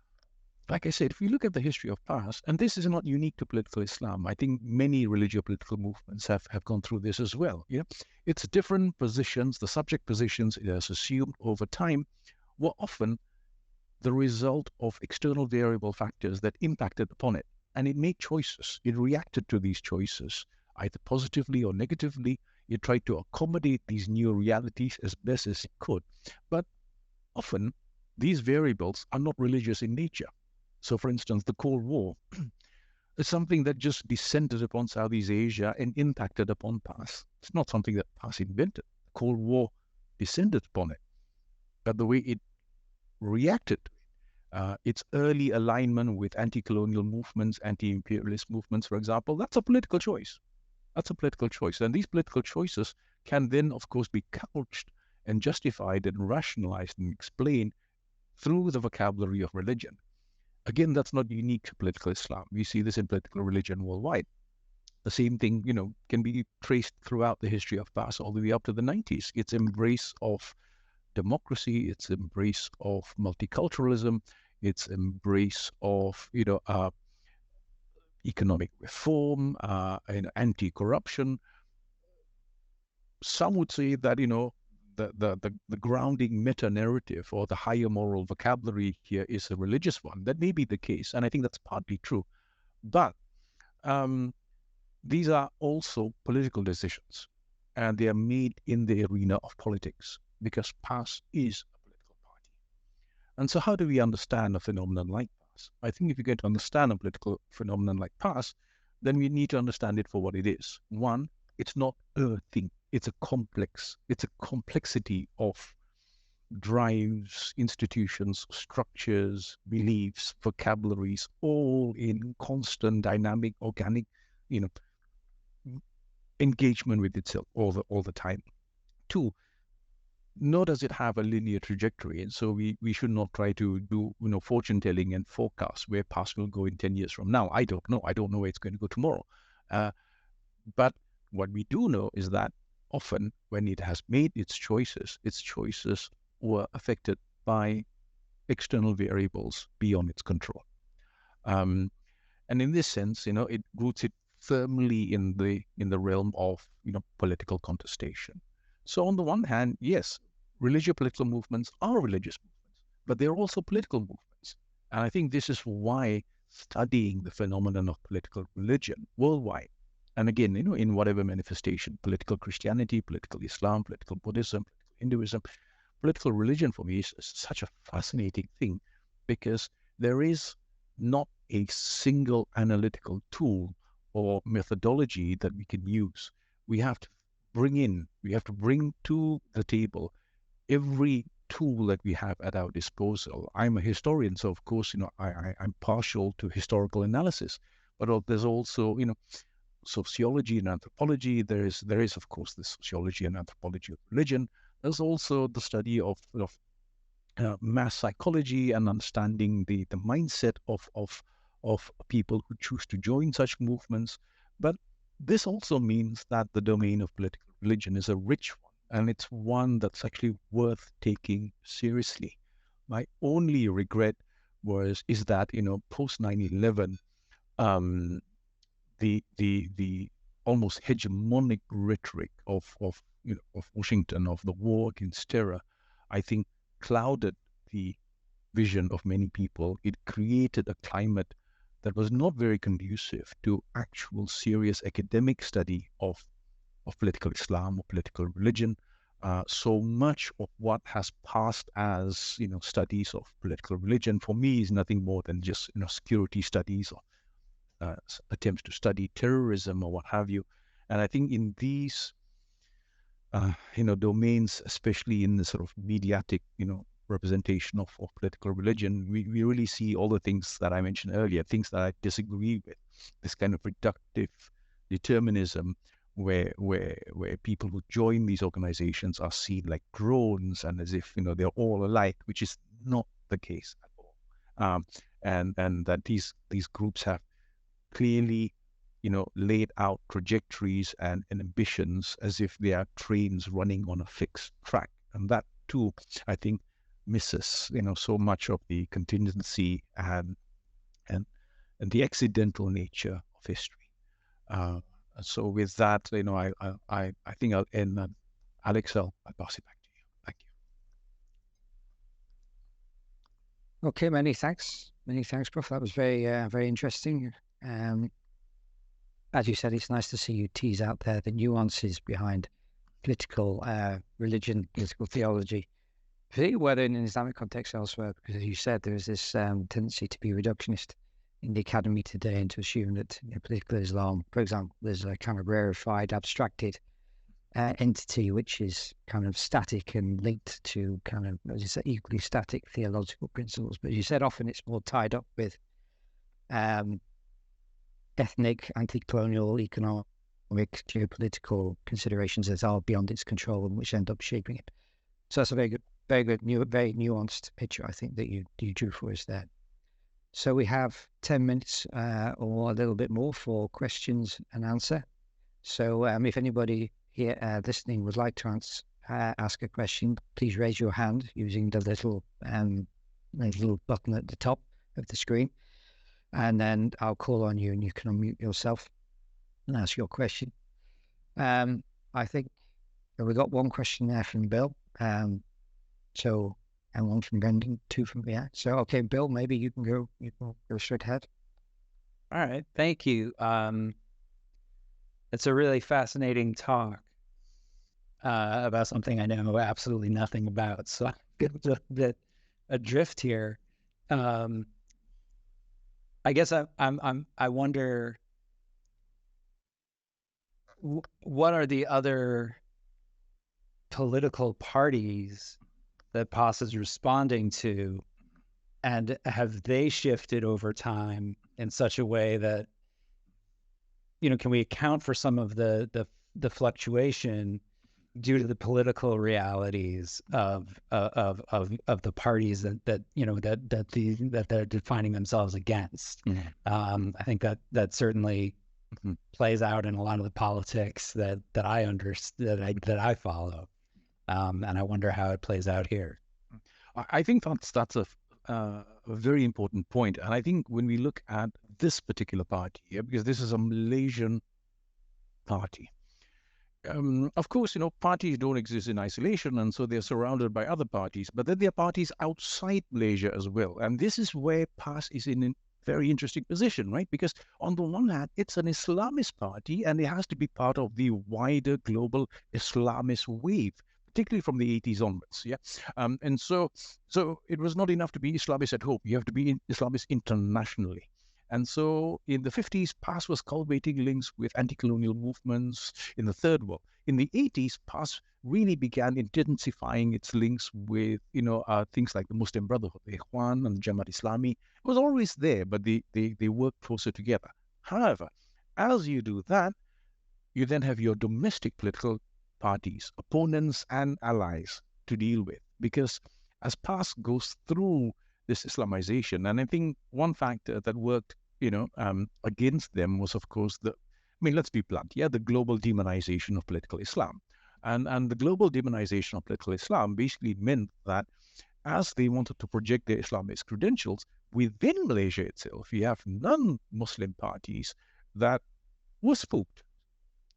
like I said, if we look at the history of PAS, and this is not unique to political Islam, I think many religio-political movements have gone through this as well. It's different positions, the subject positions it has assumed over time were often the result of external variable factors that impacted upon it. And it made choices. It reacted to these choices, either positively or negatively. It tried to accommodate these new realities as best as it could. But often, these variables are not religious in nature. So, for instance, the Cold War is something that just descended upon Southeast Asia and impacted upon PAS. It's not something that PAS invented. The Cold War descended upon it. But the way it reacted to it, its early alignment with anti-colonial movements, anti-imperialist movements, for example, that's a political choice. That's a political choice. And these political choices can then, of course, be couched and justified and rationalized and explained through the vocabulary of religion. Again, that's not unique to political Islam. We see this in political religion worldwide. The same thing, can be traced throughout the history of past all the way up to the 90s. Its embrace of democracy, its embrace of multiculturalism, its embrace of economic reform, and anti-corruption. Some would say that the grounding meta narrative or the higher moral vocabulary here is a religious one. That may be the case, and I think that's partly true. But these are also political decisions, and they are made in the arena of politics because PAS is a political party. And so, how do we understand a phenomenon like PAS? I think if you're going to understand a political phenomenon like PAS, then we need to understand it for what it is. One, it's not a thing. It's a complexity of drives, institutions, structures, beliefs, vocabularies, all in constant, dynamic, organic, engagement with itself all the time. Two, nor does it have a linear trajectory, and so we should not try to do fortune telling and forecast where PAS will go in 10 years from now. I don't know where it's going to go tomorrow. But what we do know is that often when it has made its choices were affected by external variables beyond its control. And in this sense, it roots it firmly in the realm of political contestation. So on the one hand, yes, religious political movements are religious movements, but they're also political movements. And I think this is why studying the phenomenon of political religion worldwide, and again, in whatever manifestation, political Christianity, political Islam, political Buddhism, political Hinduism, political religion for me is such a fascinating thing because there is not a single analytical tool or methodology that we can use. We have to bring to the table every tool that we have at our disposal. I'm a historian, so of course, I'm partial to historical analysis, but there's also, sociology and anthropology. There is, of course, the sociology and anthropology of religion. There's also the study of mass psychology and understanding the mindset of people who choose to join such movements. But this also means that the domain of political religion is a rich one, and it's one that's actually worth taking seriously. My only regret is that post 9/11, the almost hegemonic rhetoric of Washington, of the war against terror, I think clouded the vision of many people. It created a climate that was not very conducive to actual serious academic study of political Islam or political religion. So much of what has passed as studies of political religion for me is nothing more than just security studies or attempts to study terrorism or what have you. And I think in these domains, especially in the sort of mediatic representation of political religion, we really see all the things that I mentioned earlier, things that I disagree with. This kind of reductive determinism where people who join these organizations are seen like drones and as if they're all alike, which is not the case at all. And that these groups have clearly laid out trajectories and ambitions as if they are trains running on a fixed track. And that too, I think, misses so much of the contingency and the accidental nature of history. So with that, I think I'll end. Alex, I'll pass it back to you. Thank you. Okay, many thanks, Prof. That was very interesting. As you said, it's nice to see you tease out there the nuances behind political religion, political theology, particularly whether in an Islamic context elsewhere, because as you said, there is this tendency to be reductionist in the academy today and to assume that political Islam, for example, is a kind of rarefied, abstracted entity which is kind of static and linked to kind of, as you said, equally static theological principles. But as you said, often it's more tied up with ethnic, anti-colonial, economic, geopolitical considerations that are beyond its control and which end up shaping it. So that's a very good, very nuanced picture, I think, that you drew for us there. So we have 10 minutes or a little bit more for questions and answer. So if anybody here listening would like to ask a question, please raise your hand using the little button at the top of the screen. And then I'll call on you and you can unmute yourself and ask your question. I think we got one question there from Bill. So, and one from Brendan, two from me. So, okay, Bill, maybe you can go straight ahead. All right, thank you. It's a really fascinating talk about something I know absolutely nothing about. So I'm a bit adrift here. I guess I wonder what are the other political parties that PAS is responding to, and have they shifted over time in such a way that, you know, can we account for some of the fluctuation due to the political realities of the parties that you know that they're defining themselves against? Mm-hmm. I think that certainly plays out in a lot of the politics that I that I follow, and I wonder how it plays out here. I think that's a very important point, and I think when we look at this particular party, because this is a Malaysian party. Of course, you know, parties don't exist in isolation, and so they're surrounded by other parties, but then there are parties outside Malaysia as well. And this is where PAS is in a very interesting position, right? Because on the one hand, it's an Islamist party, and it has to be part of the wider global Islamist wave, particularly from the 80s onwards. Yeah. And so it was not enough to be Islamist at home. You have to be Islamist internationally. And so in the 50s, PAS was cultivating links with anti-colonial movements in the Third World. In the 80s, PAS really began intensifying its links with, you know, things like the Muslim Brotherhood, the Ikhwan and the Jamaat Islami. It was always there, but they worked closer together. However, as you do that, you then have your domestic political parties, opponents and allies to deal with. Because as PAS goes through this Islamization, and I think one factor that worked, you know, against them was, of course, let's be blunt, the global demonization of political Islam. And the global demonization of political Islam basically meant that as they wanted to project their Islamist credentials within Malaysia itself, you have non-Muslim parties that were spooked.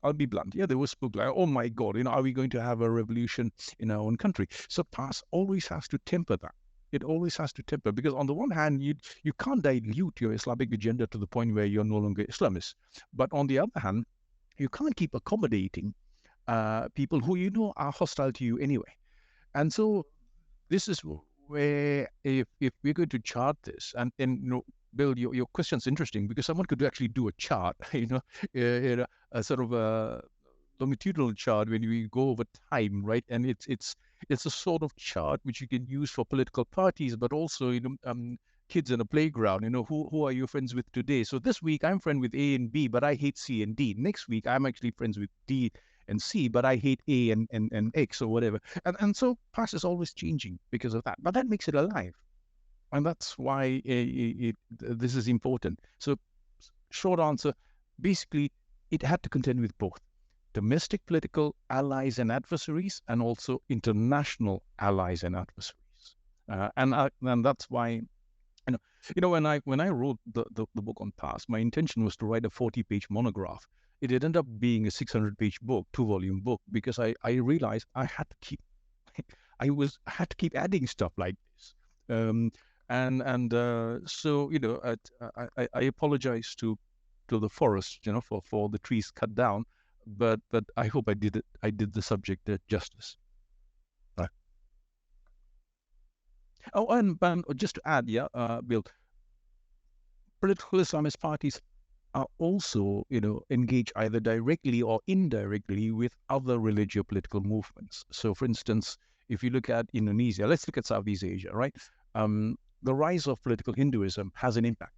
I'll be blunt. They were spooked, like, oh my God, you know, are we going to have a revolution in our own country? So PAS always has to temper that. It always has to temper, because on the one hand, you can't dilute your Islamic agenda to the point where you're no longer Islamist. But on the other hand, you can't keep accommodating people who you know are hostile to you anyway. And so this is where, if we're going to chart this, and you know, Bill, your question's interesting, because someone could actually do a chart, you know, a sort of a longitudinal chart when we go over time, right? And it's a sort of chart which you can use for political parties, but also, you know, kids in a playground. You know, who are you friends with today? So this week I'm friend with A and B, but I hate C and D. Next week I'm actually friends with D and C, but I hate A and X or whatever. And so PAS is always changing because of that. But that makes it alive. And that's why this is important. So short answer, basically, it had to contend with both domestic political allies and adversaries, and also international allies and adversaries. And that's why, when I wrote the book on PAS, my intention was to write a 40-page monograph. It ended up being a 600-page book, 2-volume book, because I realized I had to keep adding stuff like this. So I apologize to the forest, for the trees cut down, but I hope I did the subject justice. Right. Oh, and just to add, Bill, political Islamist parties are also, engage either directly or indirectly with other religio-political movements. So, for instance, if you look at Indonesia, let's look at Southeast Asia, right? The rise of political Hinduism has an impact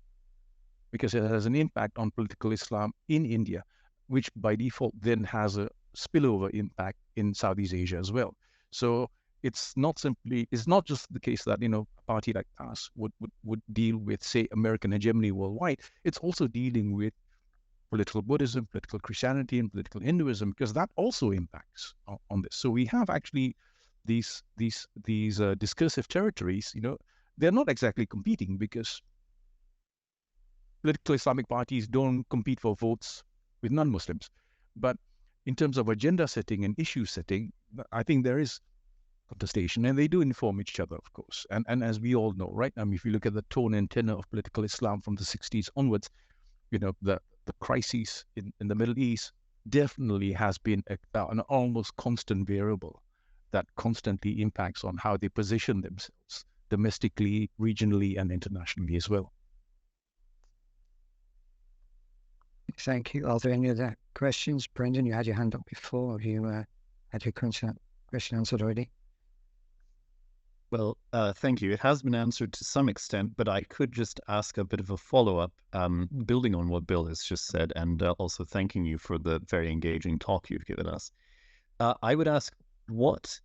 because it has an impact on political Islam in India, which by default then has a spillover impact in Southeast Asia as well. So it's not just the case that, a party like PAS would deal with, say, American hegemony worldwide. It's also dealing with political Buddhism, political Christianity, and political Hinduism, because that also impacts on this. So we have actually these discursive territories. They're not exactly competing, because political Islamic parties don't compete for votes with non-Muslims. But in terms of agenda setting and issue setting, I think there is contestation, and they do inform each other, of course. And as we all know, right? If you look at the tone and tenor of political Islam from the 60s onwards, the crises in the Middle East definitely has been an almost constant variable that constantly impacts on how they position themselves domestically, regionally, and internationally as well. Thank you. Are there any other questions? Brendan, you had your hand up before. Have you had your question answered already? Well, thank you. It has been answered to some extent, but I could just ask a bit of a follow-up, building on what Bill has just said, and also thanking you for the very engaging talk you've given us. I would ask, what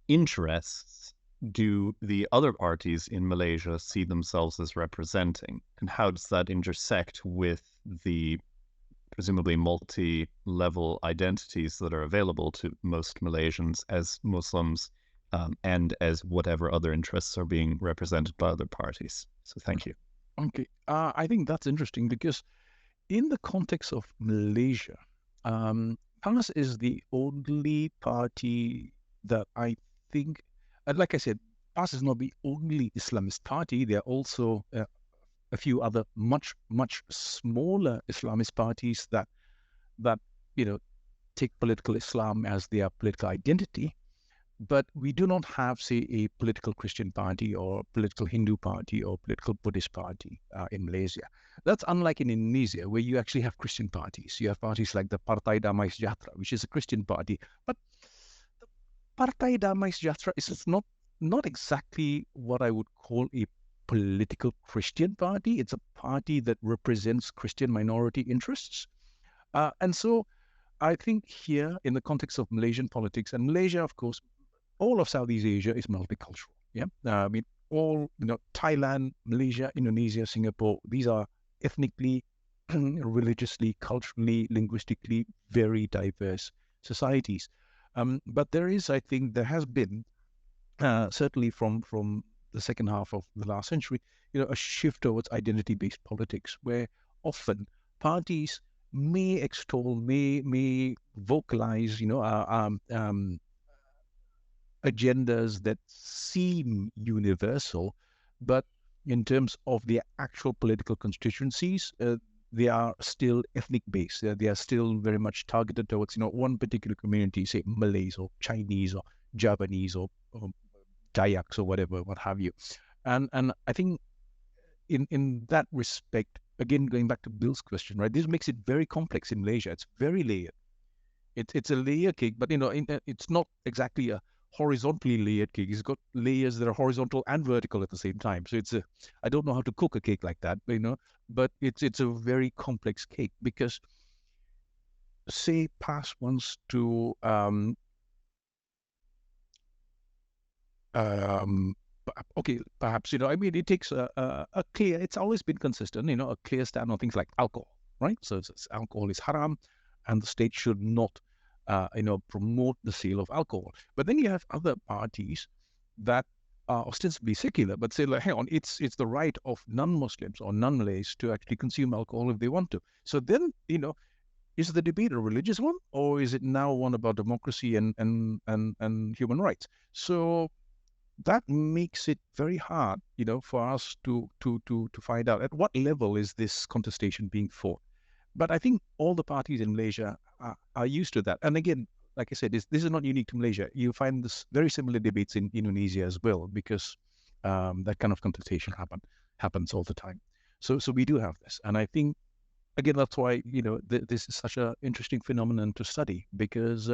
interests do the other parties in Malaysia see themselves as representing, and how does that intersect with the presumably multi-level identities that are available to most Malaysians as Muslims, and as whatever other interests are being represented by other parties? So thank you. Okay. I think that's interesting, because in the context of Malaysia, PAS is the only party that I think, like I said, PAS is not the only Islamist party. There are also a few other much smaller Islamist parties that take political Islam as their political identity. But we do not have, say, a political Christian party or political Hindu party or political Buddhist party in Malaysia. That's unlike in Indonesia, where you actually have Christian parties. You have parties like the Partai Damai Sejahtera, which is a Christian party. But the Partai Damai Sejahtera is not exactly what I would call a political Christian party. It's a party that represents Christian minority interests. And so I think here, in the context of Malaysian politics, and Malaysia, of course, all of Southeast Asia is multicultural. Yeah, all Thailand, Malaysia, Indonesia, Singapore. These are ethnically, religiously, culturally, linguistically very diverse societies. But there has been certainly from the second half of the last century, a shift towards identity-based politics, where often parties may extol, may vocalize, agendas that seem universal, but in terms of their actual political constituencies, they are still ethnic-based. They are still very much targeted towards, one particular community, say Malays or Chinese or Javanese or Dayaks or whatever, what have you. And I think in that respect, again, going back to Bill's question, right, this makes it very complex in Malaysia. It's very layered. It's a layer cake, but it's not exactly a horizontally layered cake. It's got layers that are horizontal and vertical at the same time. So I don't know how to cook a cake like that, but it's a very complex cake, because say PAS wants to okay, perhaps, it takes a clear, it's always been consistent, a clear stand on things like alcohol, right? So alcohol is haram, and the state should not, promote the sale of alcohol. But then you have other parties that are ostensibly secular, but say, like, hang on, it's the right of non-Muslims or non-Malays to actually consume alcohol if they want to. So then, is the debate a religious one, or is it now one about democracy and human rights? So that makes it very hard, for us to find out at what level is this contestation being fought. But I think all the parties in Malaysia are used to that. And again, like I said, this is not unique to Malaysia. You find this very similar debates in Indonesia as well, because that kind of contestation happens all the time. So we do have this. And I think again, that's why, this is such an interesting phenomenon to study, because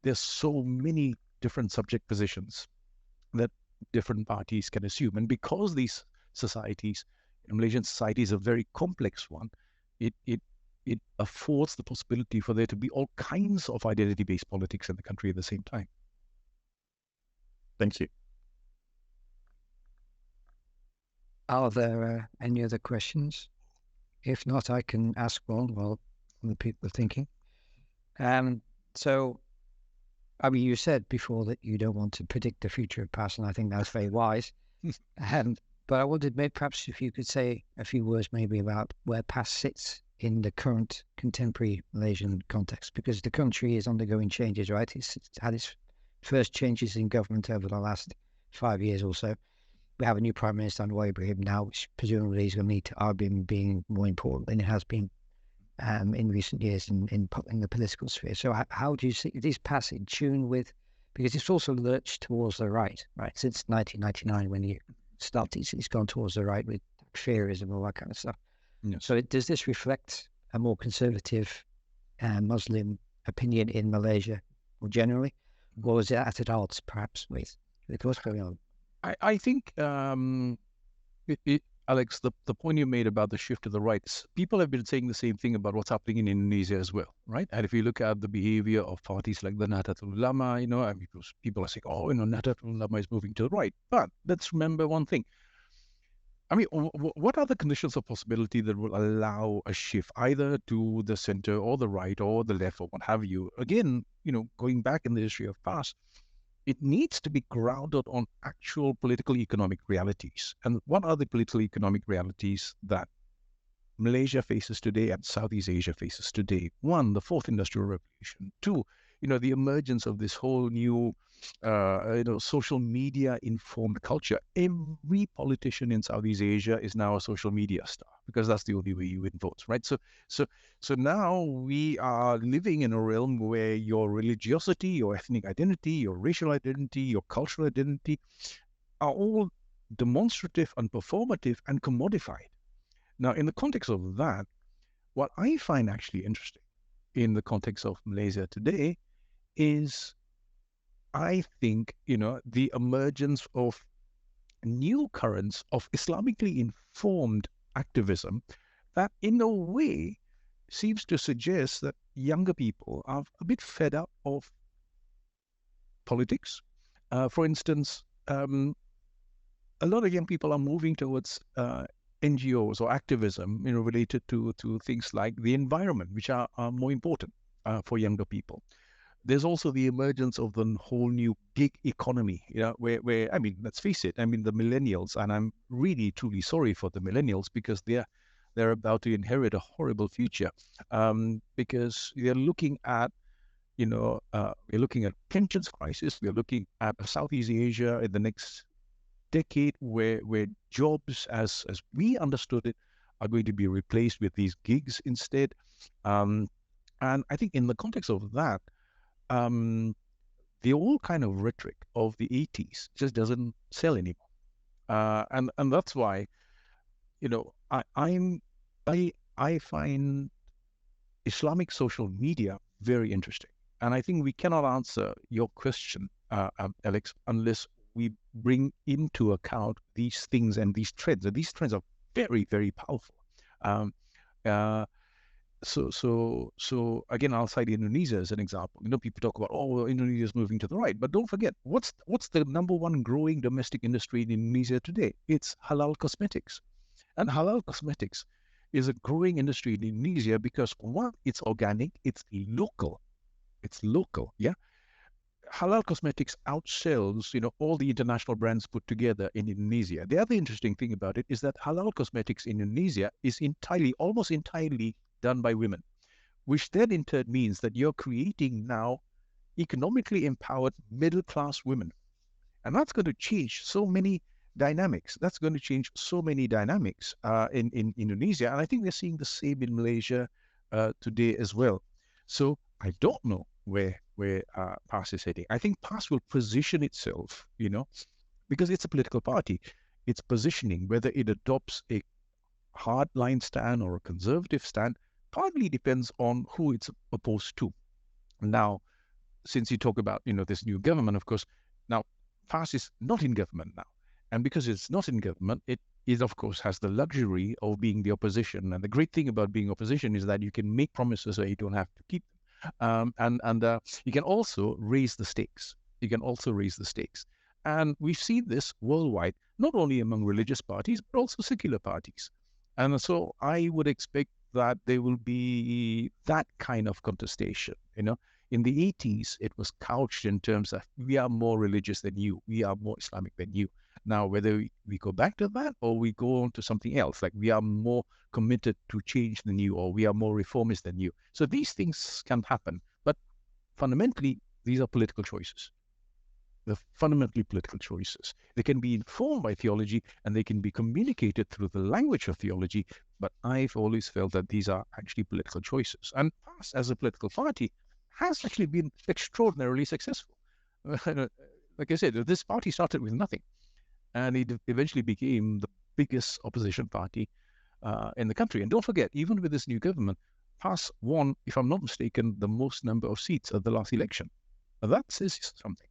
there's so many different subject positions that different parties can assume. And because these societies, Malaysian society is a very complex one, it affords the possibility for there to be all kinds of identity-based politics in the country at the same time. Thank you. Are there any other questions? If not, I can ask one while the people are thinking. So, I mean, you said before that you don't want to predict the future of PAS, and I think that's very wise. But I wondered, maybe perhaps if you could say a few words maybe about where PAS sits in the current contemporary Malaysian context, because the country is undergoing changes, right? It's had its first changes in government over the last 5 years or so. We have a new Prime Minister, Anwar Ibrahim, now, which presumably is going to lead to Arbin being more important than it has been in recent years in the political sphere. So how do you see, is PAS in tune with, because it's also lurched towards the right, since 1999 when you started, it's gone towards the right with fearism and all that kind of stuff. Yes. So does this reflect a more conservative Muslim opinion in Malaysia more generally, or is it at odds perhaps with what's going on? I think, Alex, the point you made about the shift to the right, people have been saying the same thing about what's happening in Indonesia as well, right? And if you look at the behavior of parties like the Nahdlatul Ulama, people are saying, Nahdlatul Ulama is moving to the right. But let's remember one thing. I mean, what are the conditions of possibility that will allow a shift either to the center or the right or the left or what have you? Again, going back in the history of PAS, it needs to be grounded on actual political economic realities. And what are the political economic realities that Malaysia faces today and Southeast Asia faces today? One, the fourth industrial revolution. Two, the emergence of this whole new, social media informed culture. Every politician in Southeast Asia is now a social media star because that's the only way you win votes, right? So now we are living in a realm where your religiosity, your ethnic identity, your racial identity, your cultural identity are all demonstrative and performative and commodified. Now, in the context of that, what I find actually interesting in the context of Malaysia today is, I think, the emergence of new currents of Islamically informed activism that in a way seems to suggest that younger people are a bit fed up of politics. For instance, a lot of young people are moving towards NGOs or activism, related to things like the environment, which are more important for younger people. There's also the emergence of the whole new gig economy, where I mean, let's face it, the millennials, and I'm really truly sorry for the millennials because they're about to inherit a horrible future, because they're looking at, we're looking at pensions crisis, we're looking at Southeast Asia in the next decade where jobs as we understood it are going to be replaced with these gigs instead. And I think in the context of that, the old kind of rhetoric of the 80s just doesn't sell anymore. And that's why, I find Islamic social media very interesting. And I think we cannot answer your question, Alex, unless we bring into account these things and these trends. And these trends are very, very powerful. So again, I'll cite Indonesia as an example. People talk about, Indonesia is moving to the right, but don't forget, what's the number one growing domestic industry in Indonesia today? It's halal cosmetics, and halal cosmetics is a growing industry in Indonesia because one, it's organic, it's local, yeah. Halal cosmetics outsells, all the international brands put together in Indonesia. The other interesting thing about it is that halal cosmetics in Indonesia is almost entirely done by women, which then in turn means that you're creating now economically empowered middle-class women. And that's going to change so many dynamics. That's going to change so many dynamics in Indonesia. And I think we're seeing the same in Malaysia today as well. So I don't know where PAS is heading. I think PAS will position itself, because it's a political party. It's positioning, whether it adopts a hardline stand or a conservative stand, partly depends on who it's opposed to. Now, since you talk about, this new government, of course, now FAS is not in government now. And because it's not in government, it of course has the luxury of being the opposition. And the great thing about being opposition is that you can make promises that you don't have to keep them. And you can also raise the stakes. And we've seen this worldwide, not only among religious parties, but also secular parties. And so I would expect that there will be that kind of contestation. In the 80s, it was couched in terms of we are more religious than you, we are more Islamic than you. Now, whether we go back to that or we go on to something else, like we are more committed to change than you, or we are more reformist than you. So these things can happen. But fundamentally, these are political choices. They're fundamentally political choices. They can be informed by theology and they can be communicated through the language of theology. But I've always felt that these are actually political choices. And PAS, as a political party, has actually been extraordinarily successful. Like I said, this party started with nothing, and it eventually became the biggest opposition party in the country. And don't forget, even with this new government, PAS won, if I'm not mistaken, the most number of seats at the last election. Now, that says something.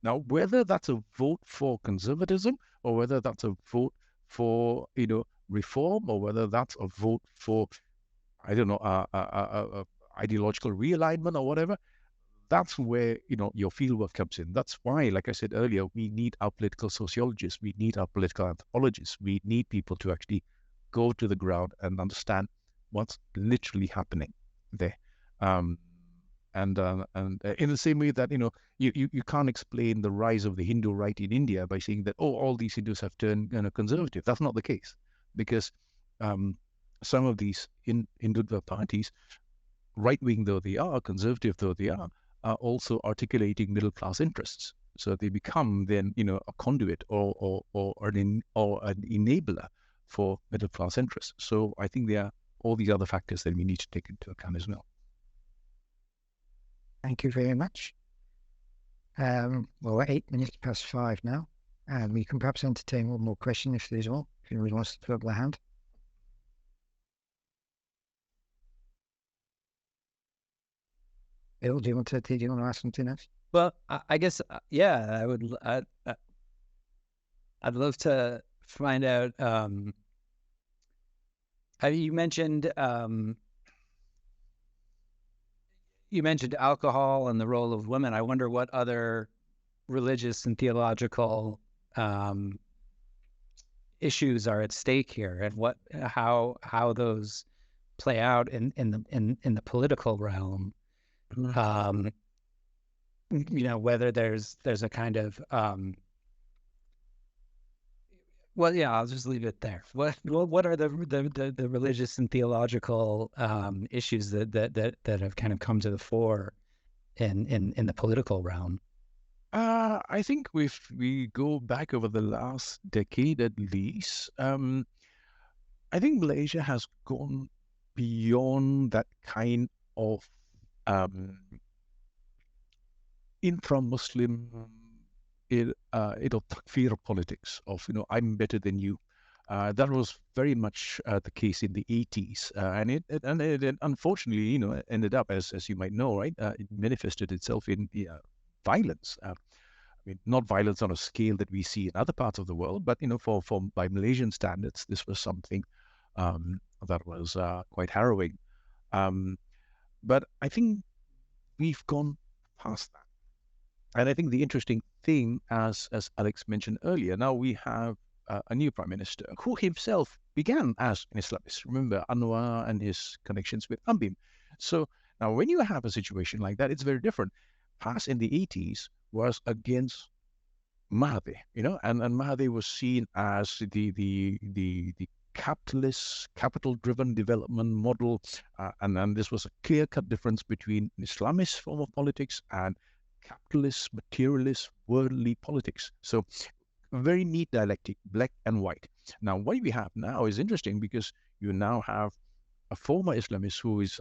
Now, whether that's a vote for conservatism or whether that's a vote for, reform, or whether that's a vote for, I don't know, ideological realignment or whatever, that's where, your fieldwork comes in. That's why, like I said earlier, we need our political sociologists, we need our political anthropologists, we need people to actually go to the ground and understand what's literally happening there. And in the same way that, you can't explain the rise of the Hindu right in India by saying that, all these Hindus have turned conservative. That's not the case, because some of these Hindutva parties, right-wing though they are, conservative though they are also articulating middle-class interests. So they become then, a conduit or an enabler for middle-class interests. So I think there are all these other factors that we need to take into account as well. Thank you very much. Well, we're 8 minutes past 5 now, and we can perhaps entertain one more question if there's one. If anybody wants to put up their hand. Bill, do you want to ask something else? Well, I guess, yeah, I'd love to find out. You mentioned alcohol and the role of women. I wonder what other religious and theological issues are at stake here, and how those play out in the political realm. Whether there's a kind of well, yeah, I'll just leave it there. What are the religious and theological issues that have kind of come to the fore in the political realm? I think if we go back over the last decade at least, I think Malaysia has gone beyond that kind of intra-Muslim takfir politics of, I'm better than you. That was very much the case in the 80s, and it unfortunately, ended up as you might know, right? It manifested itself in violence. I mean, not violence on a scale that we see in other parts of the world, but for by Malaysian standards, this was something that was quite harrowing. But I think we've gone past that. And I think the interesting thing, as Alex mentioned earlier, now we have a new prime minister who himself began as an Islamist. Remember Anwar and his connections with Ambim. So now when you have a situation like that, it's very different. PAS in the 80s was against Mahathir, and Mahathir was seen as the capitalist, capital-driven development model, and this was a clear-cut difference between an Islamist form of politics and capitalist, materialist, worldly politics. So very neat dialectic, black and white. Now, what we have now is interesting because you now have a former Islamist who is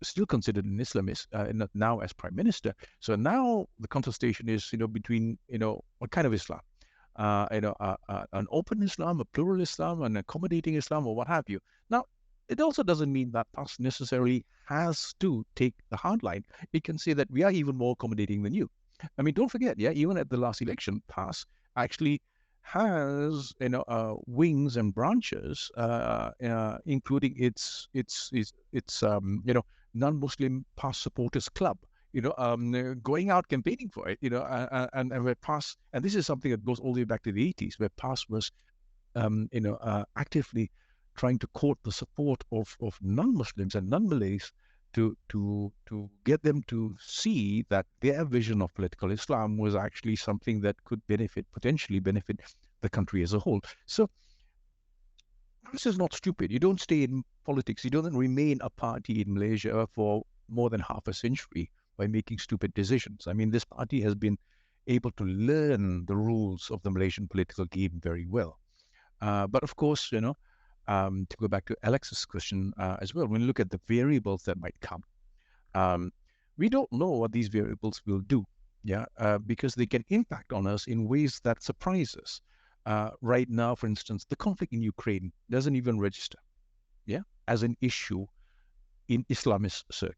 still considered an Islamist now as prime minister. So now the contestation is, between, what kind of Islam? An open Islam, a plural Islam, an accommodating Islam, or what have you. Now, it also doesn't mean that PAS necessarily has to take the hard line. It can say that we are even more accommodating than you. I mean, don't forget, yeah, even at the last election, PAS actually has wings and branches, including its non-Muslim PAS supporters club. Going out campaigning for it. And where PAS, and this is something that goes all the way back to the 80s, where PAS was actively trying to court the support of non-Muslims and non-Malays to get them to see that their vision of political Islam was actually something that could potentially benefit the country as a whole. So this is not stupid. You don't stay in politics. You don't remain a party in Malaysia for more than half a century by making stupid decisions. I mean, this party has been able to learn the rules of the Malaysian political game very well. But of course, to go back to Alex's question as well, when you look at the variables that might come, we don't know what these variables will do, because they can impact on us in ways that surprise us. Right now, for instance, the conflict in Ukraine doesn't even register, as an issue in Islamist circles.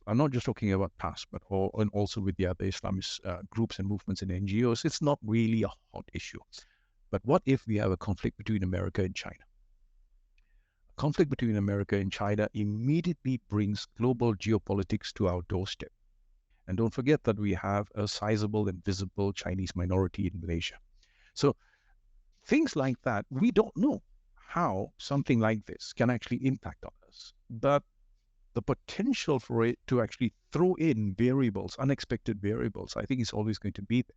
I'm not just talking about PAS, but and also with the other Islamist groups and movements and NGOs. It's not really a hot issue. But what if we have a conflict between America and China? A conflict between America and China immediately brings global geopolitics to our doorstep. And don't forget that we have a sizable and visible Chinese minority in Malaysia. So things like that, we don't know how something like this can actually impact on us. But the potential for it to actually throw in variables, unexpected variables, I think is always going to be there.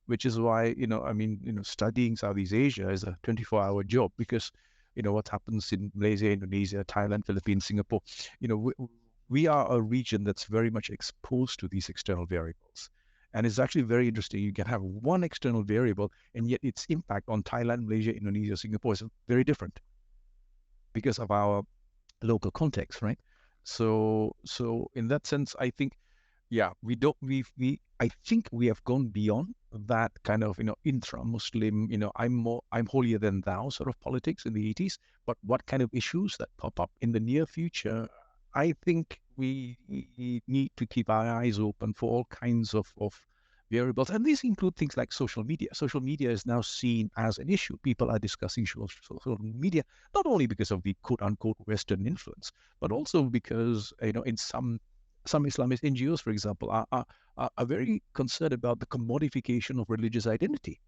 Which is why, studying Southeast Asia is a 24-hour job, because, what happens in Malaysia, Indonesia, Thailand, Philippines, Singapore, we are a region that's very much exposed to these external variables. And it's actually very interesting. You can have one external variable, and yet its impact on Thailand, Malaysia, Indonesia, Singapore is very different because of our local context, right? So in that sense, I think, I think we have gone beyond that kind of, intra-Muslim, I'm holier than thou sort of politics in the 80s. But what kind of issues that pop up in the near future, I think we need to keep our eyes open for all kinds of variables. And these include things like social media. Social media is now seen as an issue. People are discussing social media, not only because of the quote-unquote Western influence, but also because, in some Islamist NGOs, for example, are very concerned about the commodification of religious identity,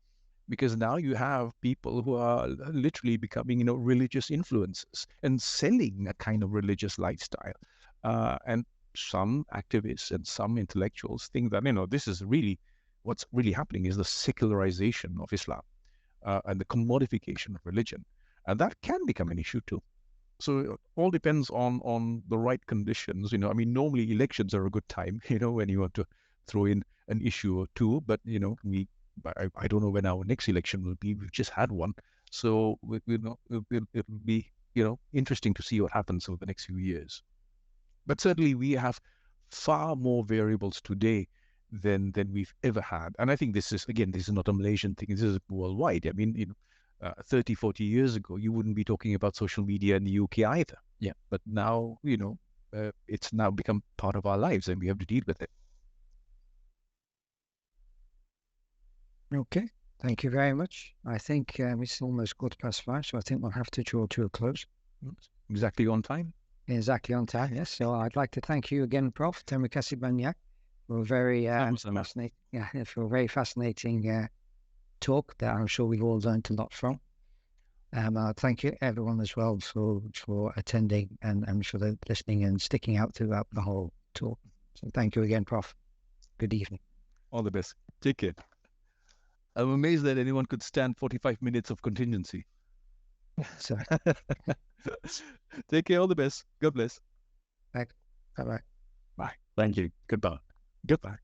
because now you have people who are literally becoming, religious influencers and selling a kind of religious lifestyle. And some activists and some intellectuals think that, this is really what's really happening is the secularization of Islam and the commodification of religion. And that can become an issue too. So it all depends on the right conditions. Normally elections are a good time, when you want to throw in an issue or two. But, I don't know when our next election will be. We've just had one. So, it'll be, interesting to see what happens over the next few years. But certainly we have far more variables today than we've ever had. And I think this is not a Malaysian thing. This is worldwide. 30, 40 years ago, you wouldn't be talking about social media in the UK either. Yeah. But now, it's now become part of our lives and we have to deal with it. Okay. Thank you very much. I think it's almost 5:15, so I think we'll have to draw to a close. Exactly on time. Exactly on time, yes. So I'd like to thank you again, Prof. Terima kasih banyak for a very fascinating, for a very fascinating talk that I'm sure we've all learned a lot from. Thank you everyone as well for attending and for the listening and sticking out throughout the whole talk. So thank you again, Prof. Good evening. All the best. Take care. I'm amazed that anyone could stand 45 minutes of contingency. So take care. All the best. God bless. Bye-bye. Bye. Thank you. Goodbye. Goodbye.